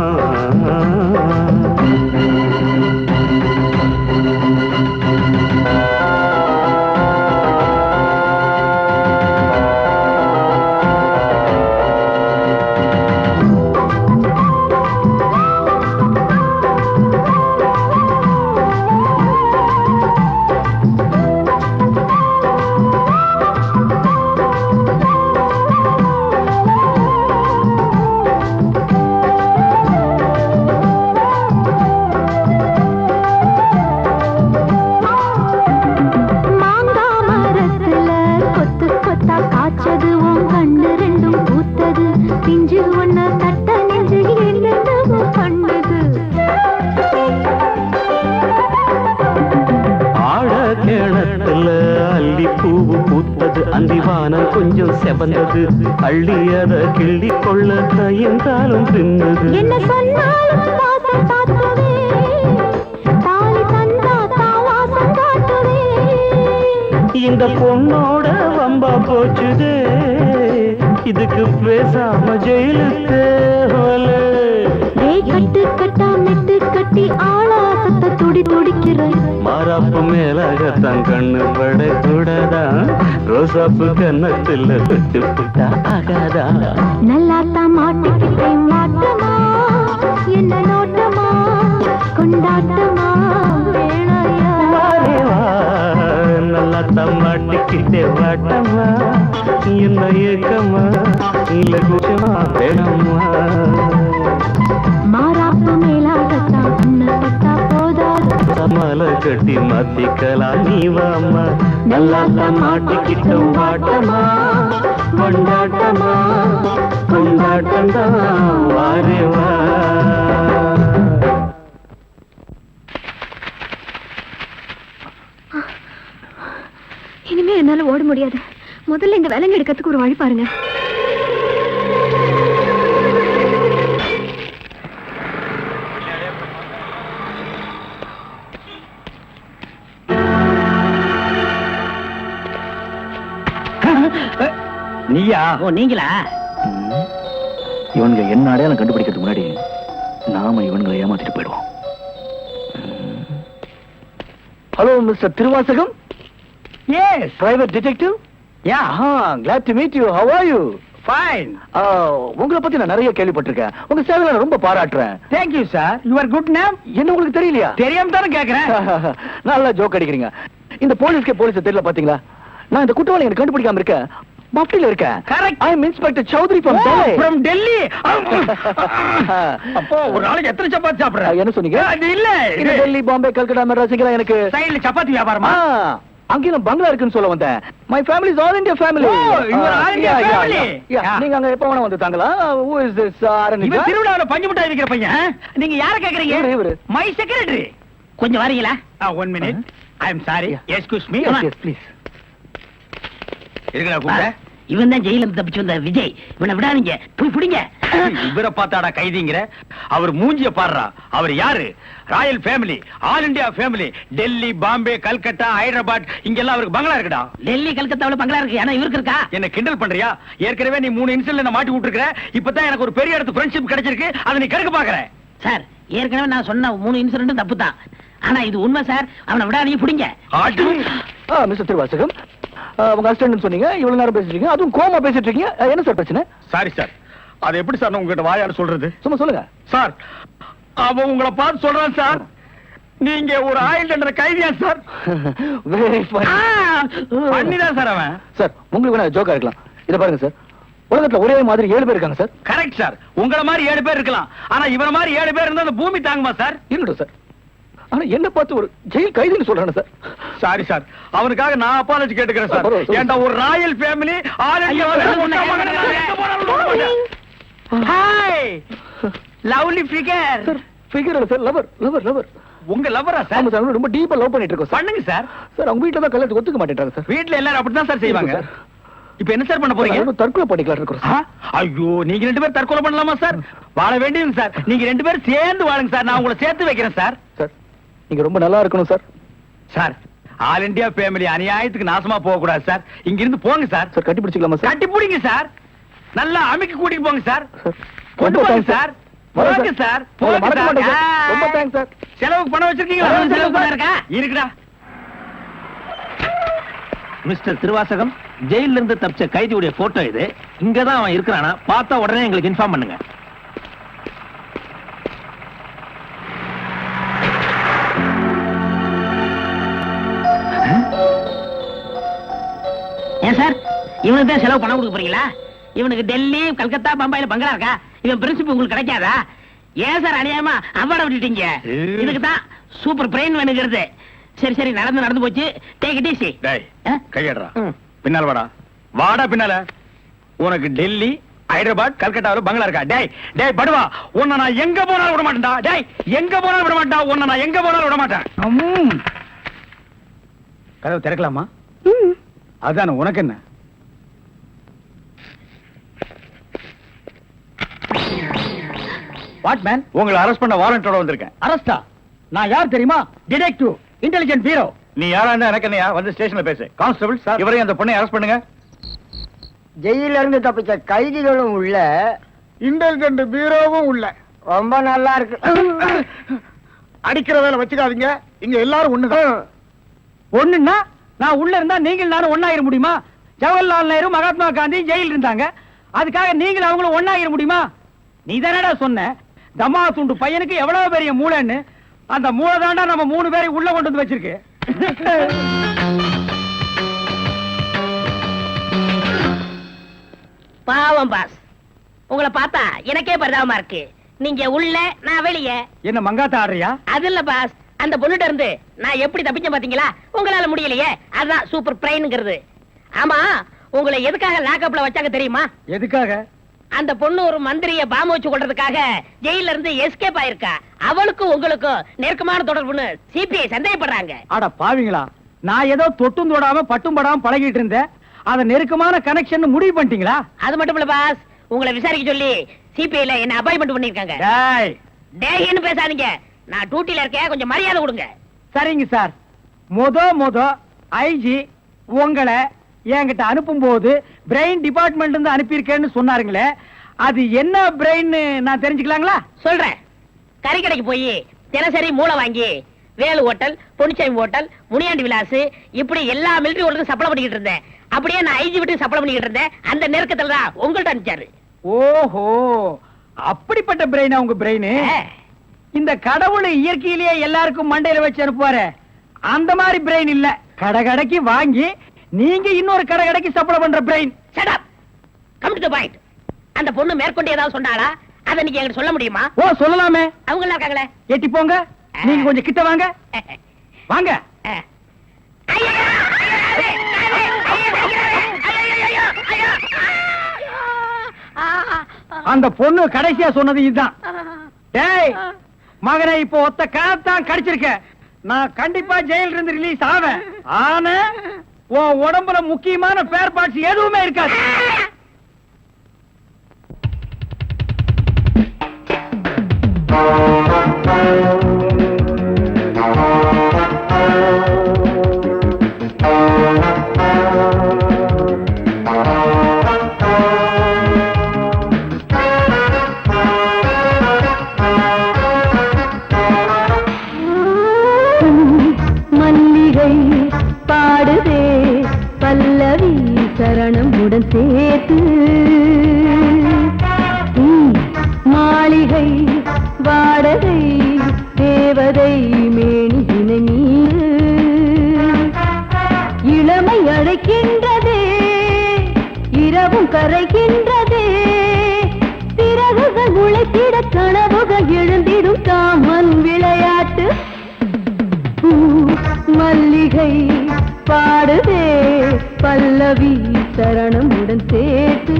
அந்திவானம் கொஞ்சம் செவந்தது அள்ளியத கிள்ளி கொள்ள தயந்தாலும் தின்னது என்ன சொன்னாலும் வாசம் காட்டுவே தாலி தந்தா தாவாசம் காட்டுவே இந்த பொண்ணோட வம்பா போச்சுதே இதுக்கு பேசாம ஜெயிலுக்கு கட்டு கட்டா மெட்டு கட்டி ஆளாசத்தை துடி துடிக்கிற மாறாப்பு மேலாகத்தான் கண்ணு பட கூடாதா ரோசாப்பு கண்ணத்துல தொட்டு புட்டா ஆகாதா நல்லாத்தான் மாட்டிக்கிட்டே மாட்டமா என்ன நோட்டமா கொண்டாட்டமா வேணையா நல்லாத்தான் மாட்டிக்கிட்டே வாட்டமா என்ன ஏக்கமா இல்ல கூச்சமா வேணாமா மாறாப்பு மேலாகத்தான் கண்ணு பட்டா போதாது மலை கட்டி மாத்திக்கலாம் நீ வாமா நல்லாத்தான் மாட்டிக்கிட்டோம் வாட்டமா கொண்டாட்டமா கொண்டாட்டம்தான் வாரேவா இனிமே என்னால ஓட முடியாது முதல்ல இந்த விலங்கு எடுக்கிறதுக்கு ஒரு வழி பாருங்க நீயா? ஓ நீங்களா? இவனுங்க என்ன அடையாளம் கண்டுபிடிக்கிறதுக்கு முன்னாடி நாம இவனுங்களை ஏமாத்திட்டு போயிடுவோம். Hello mister Thiruvasagam. Yes, private detective. yeah, glad to meet you. How are you? fine. உங்களை பத்தி நான் நிறைய கேள்விப்பட்டிருக்கேன். உங்க சேவையை நான் ரொம்ப பாராட்டுறேன். Thank you, sir. Your good name? என்ன உங்களுக்கு தெரியலையா? தெரியாம தானே கேக்குறேன். நல்லா ஜோக் அடிக்கிறீங்க. இந்த போலீஸ் தெரியல பாத்தீங்களா? நான் இந்த குற்றவாளி எனக்கு கண்டுபிடிக்காம இருக்கேன். மஃப்டில இருக்கேன். Correct. I am Inspector Chowdhury from Delhi. From Delhi. அப்போ ஒரு நாளைக்கு எத்தனை சப்பாத்தி சாப்பிடுற? என்ன சொன்னீங்க? அது இல்ல. இது டெல்லி, பாம்பே, கல்கட்டா, மெட்ராஸ் எல்லாம் எனக்கு சைடுல சப்பாத்தி வியாபாரமா? அங்கேயும் பங்களா இருக்குன்னு சொல்ல வந்தேன். My family is all India family. Oh, you are all India family. Yeah. நீங்க அங்க எப்ப வேணா வந்து தாங்களா? Who is this? இவன் திருவிழாவுல பஞ்சு மிட்டாய் விக்கிற பையன். நீங்க யார கேக்குறீங்க? இவரு. My secretary. கொஞ்சம் வரீங்களா? 1 minute. I am sorry. Excuse me. Yes, please. இருக்கடா கூப்பிட. இவன் தான் ஜெயில இருந்து தப்பிச்சு வந்த விஜய். இவனை விடாதீங்க, போய் பிடிங்க. இவரை பார்த்தாடா கைதிங்கிற? அவர் மூஞ்சிய பாடுறா. அவர் யாரு? Royal family, all India family. Delhi, Bombay, Calcutta, Hyderabad இங்கெல்லாம் அவருக்கு பங்களா இருக்குடா. டெல்லி கல்கத்தாவுல பங்களா இருக்கு, ஆனா இவருக்கு இருக்கா? என்ன கிண்டல் பண்றியா? ஏற்கனவே நீ 3 இன்சிடென்ட்ல மாட்டி விட்டுருக்க. இப்பதான் எனக்கு ஒரு பெரிய இடத்து ஃப்ரெண்ட்ஷிப் கிடைச்சிருக்கு. அதை நீ கெடுக்க பாக்குற. சார், ஏற்கனவே நான் சொன்ன 3 இன்சிடென்ட் தப்பு தான். ஆனா இது உண்மை சார். அவனை விடாதீங்க, பிடிங்க. மிஸ்டர் திருவாசகம், உங்க அசிஸ்டன்ட் சொன்னீங்க, இவ்வளவு நேரம் பேசிட்டு இருக்கீங்க, அதுவும் கோமா பேசிட்டு இருக்கீங்க. என்ன சார் பிரச்சனை? Sorry sir. அது எப்படி சார் உங்ககிட்ட வாயால சொல்றது? சும்மா சொல்லுங்க சார். அவன் உங்களை பார்த்து சொல்றான் சார். நீங்க ஒரு ஆயுள் தண்டனை கைதியா சார்? வெரி ஃபைன் பண்ணிதான் சார் அவன். சார் உங்களுக்கு வேணா ஜோக்கா இருக்கலாம். இத பாருங்க சார், உலகத்துல ஒரே மாதிரி 7 பேர் இருக்காங்க சார். Correct sir. உங்கள மாதிரி 7 பேர் இருக்கலாம், ஆனா இவன மாதிரி 7 பேர் இருந்தா அந்த பூமி தாங்குமா சார்? இருக்கட்டும் சார், ஆனா என்ன பார்த்து ஒரு ஜெயில் கைதின்னு சொல்றானே சார். சாரி சார், அவனுக்காக நான் அப்பாலஜி கேட்டுக்கிறேன் சார். பரவாயில்ல. ஏன்டா ஒரு Royal family all India hi lovely figure. Sir figure இல்ல சார், லவர் லவர் லவர். உங்க லவரா ஆமா சார்? சார், ரொம்ப டீப்பா லவ் பண்ணிட்டு இருக்கோம் சார். பண்ணுங்க சார். சார் அவங்க வீட்ல தான் கல்யாணத்துக்கு ஒத்துக்க மாட்டேன்றாங்க சார். வீட்ல எல்லாரும் அப்படிதான் சார் செய்வாங்க. சார். இப்போ என்ன சார் பண்ண போறீங்க? நாங்க தற்கொலை பண்ணிக்கலாம் இருக்கோம் ஆ? சார். ஐயோ, நீங்க 2 பேரும் தற்கொலை பண்ணலாமா சார்? வாழ வேண்டியது சார். நீங்க 2 பேரும் சேர்ந்து வாழுங்க சார். நான் உங்களை சேர்த்து வைக்கிறேன் சார். சார் நீங்க ரொம்ப நல்லா இருக்கணும் sir. Sir, all India family அநியாயத்துக்கு நாசமா போக கூடாது சார். இங்க இருந்து போங்க சார். சார் கட்டி பிடிச்சிக்கலாமா சார்? கட்டி பிடிங்க சார். நல்லா அமைக்க கூட்டிட்டு போங்க சார். சார், கொண்டு ரொம்ப போங்க thanks சார். வரேன் போங்க சார். உங்களை போங்க மறக்க மாட்டேன் சார். சார். ரொம்ப தேங்க்ஸ் சார். செலவுக்கு பணம் வச்சிருக்கீங்களா? செலவு பணம் இருக்கா? இருக்குடா. மிஸ்டர் திருவாசகம், ஜெயில இருந்து தப்பிச்ச கைதியுடைய போட்டோ இது. இங்கதான் அவன் இருக்கிறானா, பார்த்தா உடனே எங்களுக்கு இன்ஃபார்ம் பண்ணுங்க. ஏன் சார், இவனுக்கு தான் செலவு பணம் கொடுக்க போறீங்களா? இவனுக்கு டெல்லி, கல்கத்தா, பம்பாயில பங்களா இருக்கா? இவன் பிரின்சிபல் உங்களுக்கு கிடைக்காதா? ஏன் சார் அநியாயமா அவார்ட விட்டுட்டீங்க? இதுக்கு தான் சூப்பர் பிரெயின் வேணுங்கிறது. சரி சரி, நடந்து போச்சு. Take it easy. டேய், கையடுறா. பின்னால வாடா. வாடா பின்னால. உனக்கு டெல்லி, ஹைதராபாத், கல்கட்டாவுல பங்களா இருக்கா? டேய் டேய் படுவா, உன்னை நான் எங்க போனாலும் விட மாட்டேன்டா. டேய், எங்க போனாலும் விட மாட்டேன். உன்னை நான் எங்க போனாலும் விட மாட்டேன். கதவு திறக்கலாமா? அதானே, உனக்கு என்ன? What man? உங்களை அரெஸ்ட் பண்ண வாரண்டோட வந்திருக்கேன். அரெஸ்டா? நான் யார் தெரியுமா? Detective, intelligent bureau. நீ யாரா இருந்தா எனக்கு என்னையா? வந்து ஸ்டேஷன்ல பேசு. கான்ஸ்டபிள் சார், இவரையும் அந்த பொண்ணை அரெஸ்ட் பண்ணுங்க. ஜெயில இருந்து தப்பிச்ச கைதிகளும் உள்ள, இன்டெலிஜென்ட் பீரோவும் உள்ள. ரொம்ப நல்லா இருக்கு. அடிக்கிற வேலை வச்சுக்காதீங்க. இங்க எல்லாரும் ஒண்ணுதான். ஒண்ணுன்னா நான் உள்ள இருந்தா நீங்கள் நானும் ஒண்ணாயிர முடியுமா? ஜவஹர்லால் நேரு, மகாத்மா காந்தி ஜெயில இருந்தாங்க. அதுக்காக நீங்களும் அவங்களும் ஒண்ணாயிர முடியுமா? நீ தானடா சொன்ன தமா துண்டு பையனுக்கு எவ்வளவு பெரிய மூளைன்னு. அந்த மூளை தாண்டா நம்ம 3 பேரை உள்ள கொண்டு வந்து வச்சிருக்கு. பாவம் பாஸ், உங்களை பார்த்தா எனக்கே பரிதாபமா இருக்கு. நீங்க உள்ள, நான் வெளியே. என்ன மங்காத்தா ஆடுறியா? அது இல்ல பாஸ், அந்த பொண்ணுட்ட இருந்து நான் எப்படி தப்பிச்சேன் பாத்தீங்களா? உங்களால முடியலையே, அதான் சூப்பர் பிரெயின்ங்கிறது. ஆமா, உங்களை எதுக்காக லாக்அப்ல வச்சாங்க தெரியுமா? எதுக்காக? அந்த பொண்ணு ஒரு மந்திரிய பாம்பு வச்சு கொள்றதுக்காக ஜெயில இருந்து எஸ்கேப் ஆயிருக்கா. அவளுக்கும் உங்களுக்கும் நெருக்கமான தொடர்புன்னு சிபிஐ சந்தேகப்படுறாங்க. அட பாவிங்களா, நான் ஏதோ தொட்டும் தொடாம பட்டும் படாம பழகிட்டு இருந்தேன். அத நெருக்கமான கனெக்ஷன் முடிவு பண்ணிட்டீங்களா? அது மட்டும் இல்ல பாஸ், உங்களை விசாரிக்க சொல்லி சிபிஐல என்ன அப்பாயின்மெண்ட் பண்ணிருக்காங்க. டேய் டேய்னு பேசாதீங்க, நான் டியூட்டில இருக்கேன், கொஞ்சம் மரியாதை கொடுங்க. சரிங்க சார். மொத ஐஜி உங்களை என்கிட்ட அனுப்பும் போது பிரெயின் டிபார்ட்மெண்ட் இருந்து அனுப்பியிருக்கேன்னு சொன்னாருங்களே, அது என்ன பிரெயின் நான் தெரிஞ்சுக்கலாங்களா? சொல்றேன். கறி கடைக்கு போய் தினசரி மூளை வாங்கி வேலு ஹோட்டல், பொன்னிச்சாமி ஹோட்டல், முனியாண்டி விலாஸ், இப்படி எல்லா மிலிட்டரி ஹோட்டலுக்கும் சப்ளை பண்ணிக்கிட்டு இருந்தேன். அப்படியே நான் ஐஜி விட்டு சப்ளை பண்ணிக்கிட்டு இருந்தேன். அந்த நெருக்கத்துல தான் உங்கள்ட்ட அனுப்பிச்சாரு. ஓஹோ, அப்படிப்பட்ட பிரெயினா உங்க பிரெயின்? இந்த கடவுள் இயற்கையிலேயே எல்லாருக்கும் மண்டையில வச்சு அனுப்புவாரு, அந்த மாதிரி பிரெயின் இல்ல. கடைக்கு வாங்கி நீங்க இன்னொரு கடைக்கு சப்ளை பண்ற brain. Shut up, come to the point. அந்த பொண்ணு மேற்கொண்டு ஏதாவது சொன்னாளா? அத நீங்க என்கிட்ட சொல்ல முடியுமா? ஓ, சொல்லலாமே. அவங்க எல்லாம் இருக்காங்களே. எட்டி போங்க, நீங்க கொஞ்சம் கிட்ட வாங்க. வாங்க. அந்த பொண்ணு கடைசியா சொன்னது இதுதான். டேய் மகனை, இப்போ ஒத்த காத்தான் கடிச்சிருக்க. நான் கண்டிப்பா ஜெயில இருந்து ரிலீஸ் ஆவேன். ஆனா உன் உடம்புல முக்கியமான ஸ்பேர் பார்ட்ஸ் எதுவுமே இருக்காது. மல்லிகை பாடுதே பல்லவி சரணம் உடன் சேர்த்து, மாளிகை வாடகை தேவதை மேனி அழைக்கின்றதே இரவும் கரைகின்றதே பிறகுகள் முளைத்திட கனவுகள் எழுந்திடும் காமன் விளையாட்டு மல்லிகை பாடுதே பல்லவி சரணமுடன் சேர்த்து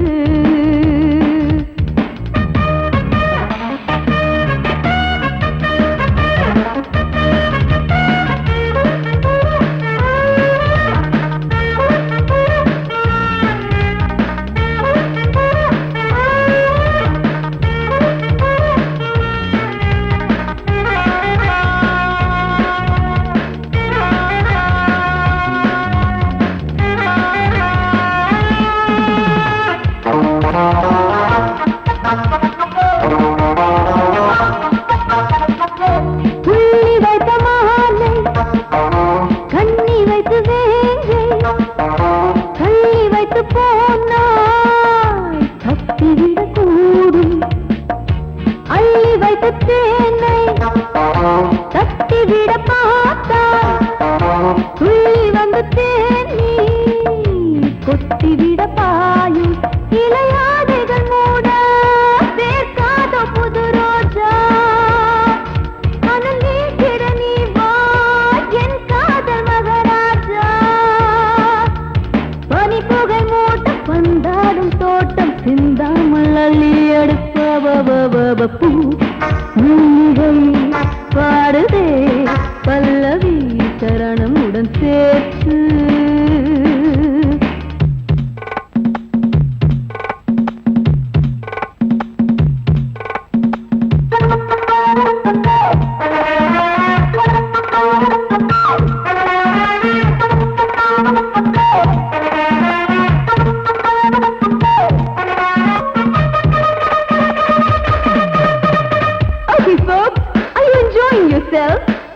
பாடுதே பல்லவி சரணமுடன் சேர்த்து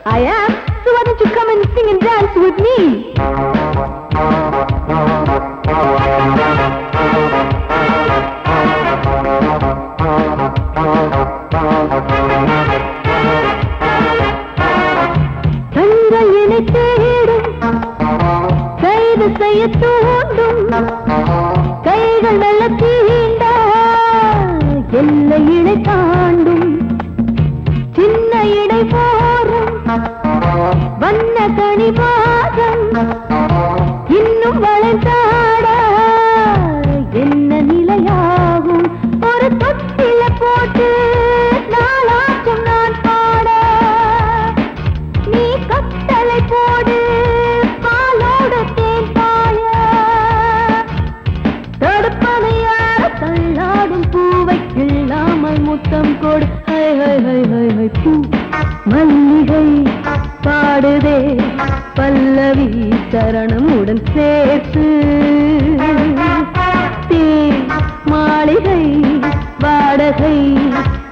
I am, so why don't you come and sing and dance with me? கண்கள் என்னை தேடும் கைது செய்ய தூண்டும் கைகள் நல்ல தீண்ட எல்லை இடை தாண்டும் சின்ன இடை போரும் வண்ண கனிவாதம் இன்னும் வளைந்தாட என்ன நிலையாகும் ஒரு தொட்டில போட்டு நாளாச்சும் நான் பாட நீ கட்டளை போடு பாலோடு தேன் பாய தடுப்பனையார தள்ளாடும் பூவை கிள்ளாமல் முத்தம் கொடு high high high high high பூ மல்லிகை பாடுதே பல்லவி சரணமுடன் சேர்த்து மாளிகை வாடகை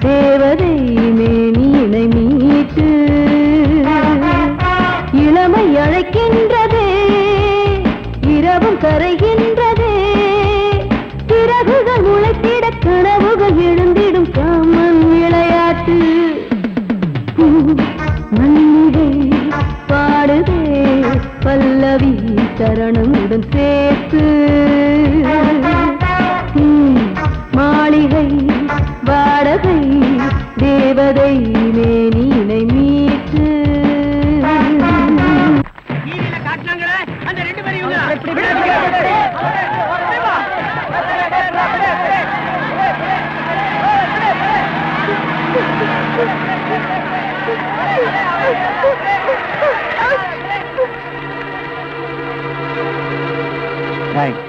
தேவதை மேனியினை மீட்டு இளமை அழைக்கின்றதே இரவும் கரைகின்றதே பிறகுகள் முளைத்திட கனவுகள் எழுந்திடும் காமன் விளையாட்டு மல்லிகை பாடுதே பல்லவி சரணமுடன் சேர்த்து மாளிகை வாடகை தேவதை மேனியினை மீட்டு காட்டினாங்களே அந்த ரெண்டு பேரும்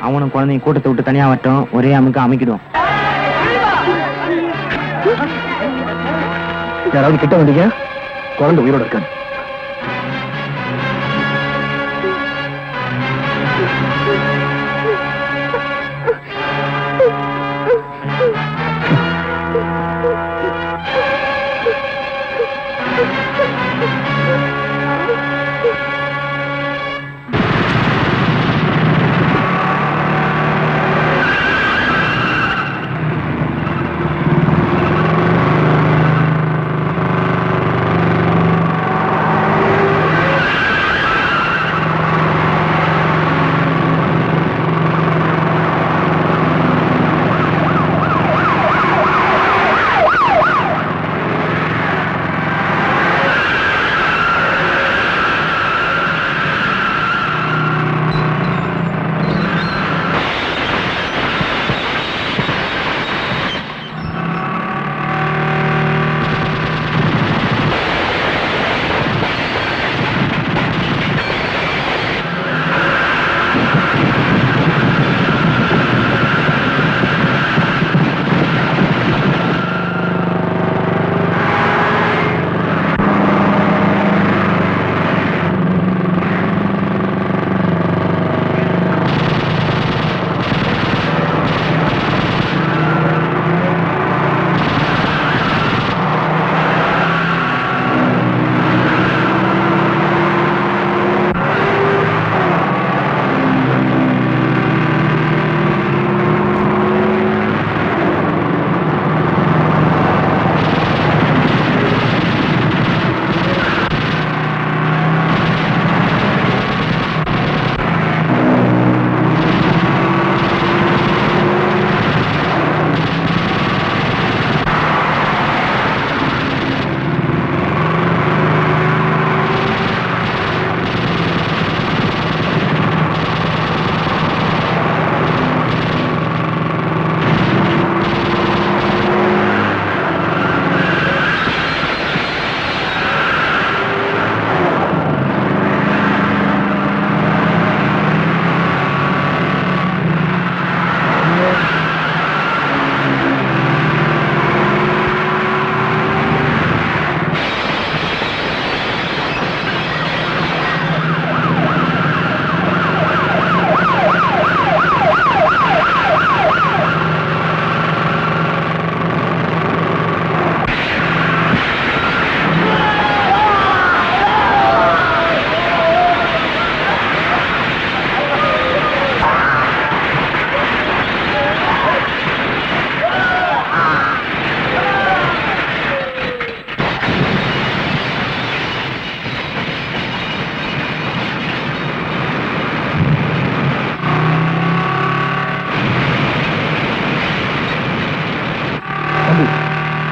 அவனும் குழந்தைங்க கூட்டத்தை விட்டு தனியா வரட்டும், ஒரே அமுக்கு அமைக்கிடுவோம். யாராவது கிட்ட வந்தீங்க, குழந்தை உயிரோட இருக்காங்க.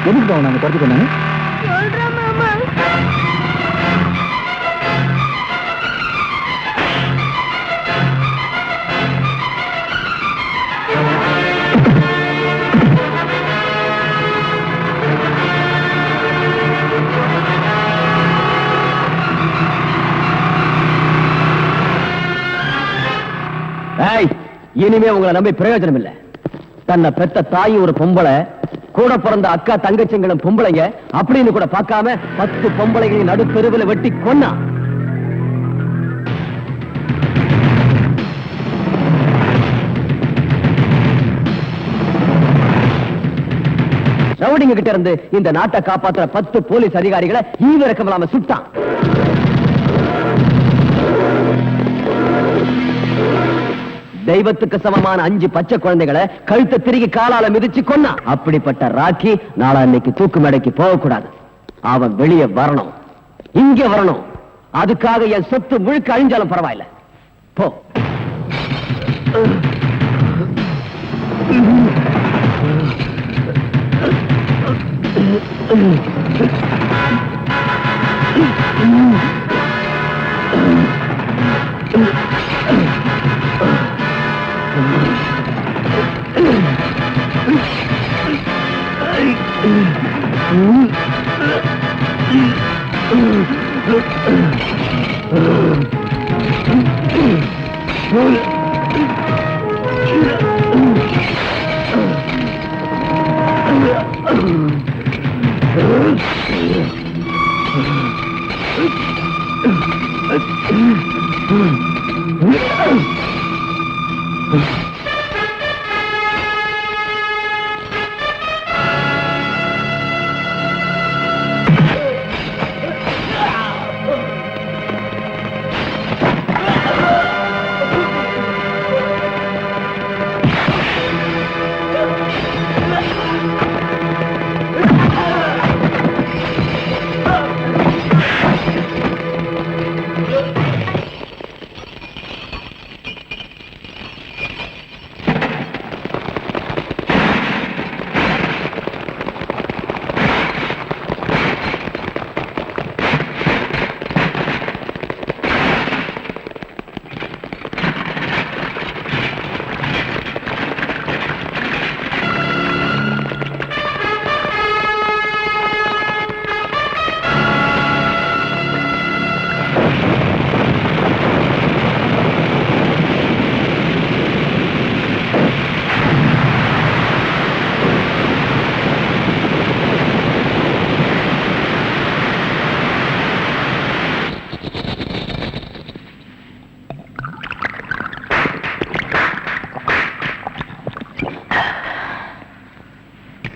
எதுக்கு நாங்க துரத்தி கொண்டாங்க? சொல்றேன் மாமா. இனிமே உங்களை நம்பி பிரயோஜனம் இல்ல. தன்னை பெத்த தாய் ஒரு பொம்பளை, கூட பிறந்த அக்கா தங்கச்சிங்களும் பொம்பளைங்க அப்படின்னு கூட பார்க்காம 10 பொம்பளைகளின் நடுத்தெருவில் வெட்டி கொன்னா. ரவுடிங்க கிட்ட இருந்து இந்த நாட்டை காப்பாத்துற 10 போலீஸ் அதிகாரிகளை ஈவிரக்கம் இல்லாம சுட்டான். தெய்வத்துக்கு சமமான 5 பச்சை குழந்தைகளை கழுத்தை திருகி காலால மிதிச்சு கொன்னா. அப்படிப்பட்ட ராக்கி நாளா இன்னைக்கு தூக்கு மேடைக்கு போகக்கூடாது. அவன் வெளியே வரணும், இங்க வரணும். அதுக்காக என் சொத்து முழுக்க அழிஞ்சாலும் பரவாயில்ல. போ.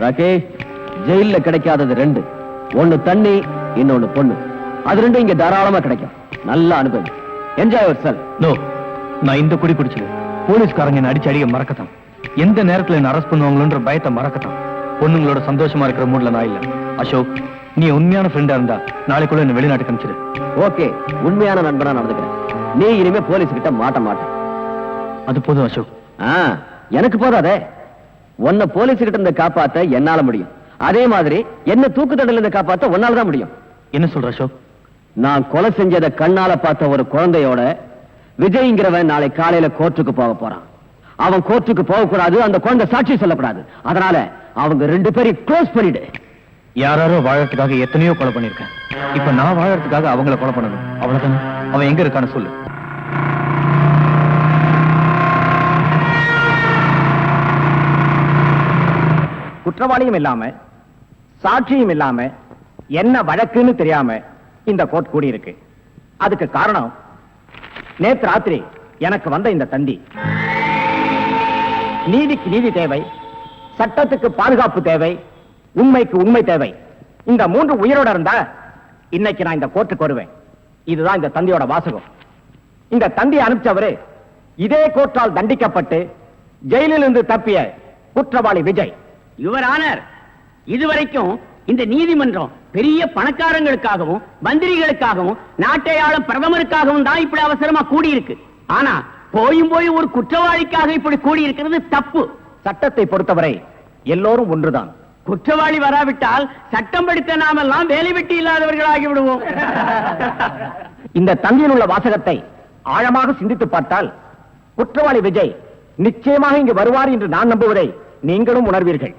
ராக்கே, ஜெயில கிடைக்காதது 2. ஒன்னு தண்ணி, இன்னொன்னு பொண்ணு. அது 2 இங்க தாராளமா கிடைக்கும். நல்ல அனுபவம். Enjoy your self. நோ, நான் இந்த குடி பிடிச்சது போலீஸ்காரங்க என்ன அடிச்சு அடிக்க மறக்கத்தான். எந்த நேரத்துல என்ன அரெஸ்ட் பண்ணுவாங்களோன்ற பயத்தை மறக்கத்தான். பொண்ணுங்களோட சந்தோஷமா இருக்கிற மூட்ல நான் இல்ல. அசோக், நீ உண்மையான ஃப்ரெண்டா இருந்தா நாளைக்குள்ள என்ன வெளிநாட்டுக்கு அனுப்பிச்சிடு. ஓகே, உண்மையான நண்பனா நடந்துக்கிறேன். நீ இனிமே போலீஸ் கிட்ட மாட்ட மாட்ட. அது போதும் அசோக். எனக்கு போதாதே. உன்னை போலீஸ் கிட்ட இருந்து காப்பாத்த என்னால முடியும். அதே மாதிரி என்ன தூக்கு தண்டல இருந்து காப்பாத்த உன்னால தான் முடியும். என்ன சொல்ற அசோக்? நான் கொலை செஞ்சதை கண்ணால பார்த்த ஒரு குழந்தையோட விஜய்ங்கிறவன் நாளை காலையில கோர்ட்டுக்கு போக போறான். அவன் கோர்ட்டுக்கு போக கூடாது, அந்த குழந்தை சாட்சி சொல்லக்கூடாது. அதனால அவங்க 2 பேரையும் க்ளோஸ் பண்ணிடு. யாரோ வாழறதுக்காக எத்தனையோ கொலை பண்ணிருக்கேன். இப்ப நான் வாழறதுக்காக அவங்கள கொலை பண்ணணும். அவ்வளவுதான். அவன் எங்க இருக்கான்னு சொல்லு. குற்றவாளியும் இல்லாம, சாட்சியும் இல்லாம, என்ன வழக்குன்னு தெரியாம இந்த கோர்ட் கூடி இருக்கு. அதுக்கு காரணம் நேற்று ராத்திரி எனக்கு வந்த இந்த தந்தி. நீதிக்கு நீதி தேவை, சட்டத்துக்கு பாதுகாப்பு தேவை, உண்மைக்கு உண்மை தேவை. இந்த 3 உயிரோட இருந்தா இன்னைக்கு நான் இந்த கோர்ட்டுக்கு வருவேன். இதுதான் இந்த தந்தியோட வாசகம். இந்த தந்தியை அனுப்பிச்சவரு இதே கோர்ட்டால் தண்டிக்கப்பட்டு ஜெயிலில் இருந்து தப்பிய குற்றவாளி விஜய். யுவர் ஆனர், இதுவரைக்கும் இந்த நீதிமன்றம் பெரிய பணக்காரங்களுக்காகவும் மந்திரிகளுக்காகவும் நாட்டை ஆளும் பிரதமருக்காகவும் தான் இப்படி அவசரமா கூடியிருக்கு. ஆனா போய் ஒரு குற்றவாளிக்காக இப்படி கூடியிருக்கிறது தப்பு. சட்டத்தை பொறுத்தவரை எல்லோரும் ஒன்றுதான். குற்றவாளி வராவிட்டால் சட்டம் படித்த நாமெல்லாம் வேலை வெட்டி இல்லாதவர்களாகி விடுவோம். இந்த தந்தியில் உள்ள வாசகத்தை ஆழமாக சிந்தித்து பார்த்தால் குற்றவாளி விஜய் நிச்சயமாக இங்கு வருவார் என்று நான் நம்புவதை நீங்களும் உணர்வீர்கள்.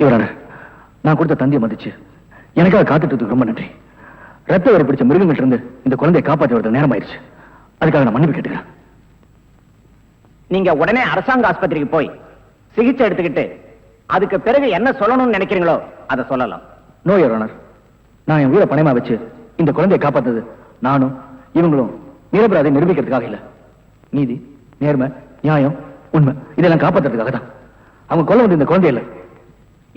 இவரான நான் கொடுத்த தந்தியை மதிச்சு எனக்காக காத்துட்டு ரொம்ப நன்றி. ரத்த வர பிடிச்ச மிருகங்கள்ட்ட இருந்து இந்த குழந்தையை காப்பாற்றி வரது நேரம் ஆயிடுச்சு. அதுக்காக நான் மன்னிப்பு கேட்டுக்கிறேன். நீங்க உடனே அரசாங்க ஆஸ்பத்திரிக்கு போய் சிகிச்சை எடுத்துக்கிட்டு அதுக்கு பிறகு என்ன சொல்லணும்னு நினைக்கிறீங்களோ அதை சொல்லலாம். நோ யுவர் ஆனர், நான் என் உயிரை பணயமா வச்சு இந்த குழந்தையை காப்பாத்தது நானும் இவங்களும் நிரபராதை நிரூபிக்கிறதுக்காக இல்ல. நீதி, நேர்மை, நியாயம், உண்மை இதெல்லாம் காப்பாத்துறதுக்காக தான். அவங்க கொல்ல வந்து இந்த குழந்தை இல்ல,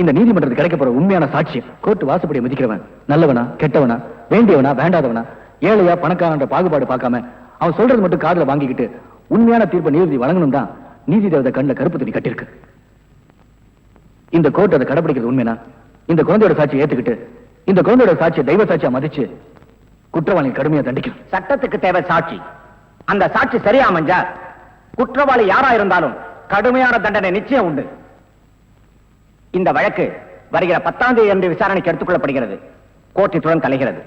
இந்த நீதிமன்றத்துக்கு கிடைக்க போற உண்மையான சாட்சியம். கோர்ட்டு வாசப்படியை மதிக்கிறவன் நல்லவனா கெட்டவனா, வேண்டியவனா வேண்டாதவனா, ஏழையா பணக்காரன்ற பாகுபாடு பார்க்காம அவன் சொல்றது மட்டும் காதுல வாங்கிக்கிட்டு உண்மையான தீர்ப்பை நீதிபதி வழங்கணும் தான் நீதி தேவதை கண்ணில் கருப்பு துணி கட்டிருக்கு. இந்த கோர்ட் அதை கடைபிடிக்கிறது உண்மைனா இந்த குழந்தையோட சாட்சியை ஏத்துக்கிட்டு இந்த குழந்தையோட சாட்சியை தெய்வ சாட்சியா மதிச்சு குற்றவாளி கடுமையா தண்டிக்கும். சட்டத்துக்கு தேவை சாட்சி. அந்த சாட்சி சரியா அமைஞ்சா குற்றவாளி யாரா இருந்தாலும் கடுமையான தண்டனை நிச்சயம் உண்டு. இந்த வழக்கு வருகிற 10ஆம் தேதி என்று விசாரணைக்கு எடுத்துக் கொள்ளப்படுகிறது. கோர்ட் இத்துடன் கலைகிறது.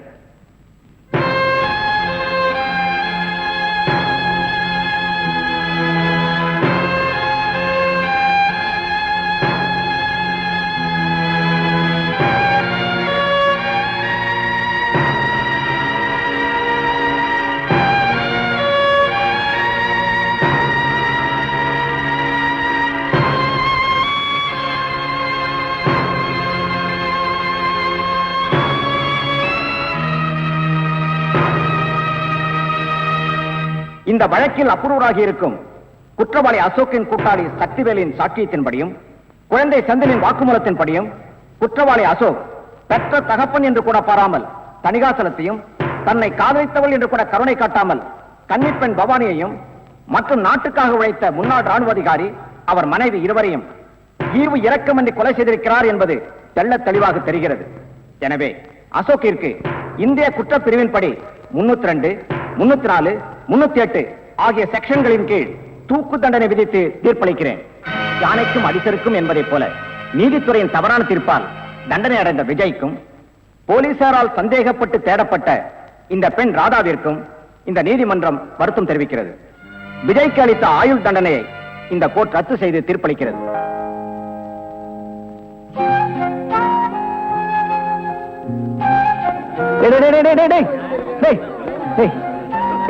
இந்த வழக்கில் அப்ரூவராகி இருக்கும் குற்றவாளி அசோக்கின் கூட்டாளி சக்திவேலின் சாட்சியத்தின்படியும் குழந்தை சந்திலின் வாக்குமூலத்தின்படியும் குற்றவாளி அசோக் பெற்ற தகப்பன் என்று கூட பாராமல் தணிகாசலத்தையும் தன்னை காதலித்தவள் என்று கூட கருணை காட்டாமல் கன்னிப்பெண் பவானியையும் மற்றும் நாட்டுக்காக உழைத்த முன்னாள் ராணுவ அதிகாரி அவர் மனைவி இருவரையும் ஈவு இரக்கமின்றி கொலை செய்திருக்கிறார் என்பது தெள்ளத் தெளிவாக தெரிகிறது. எனவே அசோக்கிற்கு இந்திய குற்றப்பிரிவின்படி 302, 304, 308 ஆகிய செக்ஷன்களின் கீழ் தூக்கு தண்டனை விதித்து தீர்ப்பளிக்கிறேன். யானைக்கும் அடிசருக்கும் என்பதைப் போல நீதித்துறையின் தவறான தீர்ப்பால் தண்டனை அடைந்த விஜய்க்கும் போலீசாரால் சந்தேகப்பட்டு தேடப்பட்ட இந்த பெண் ராதாவிற்கும் இந்த நீதிமன்றம் வருத்தம் தெரிவிக்கிறது. விஜய்க்கு அளித்த ஆயுள் தண்டனையை இந்த கோர்ட் ரத்து செய்து தீர்ப்பளிக்கிறது.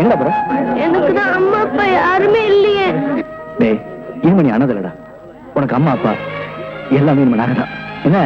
என்ன ப்ரோ? எனக்கு தான் அம்மா அப்பா யாருமே இல்லையே. டேய், இனிமணி அனதலடா. உனக்கு அம்மா அப்பா எல்லாமே இனிமே நாங்க தான். என்ன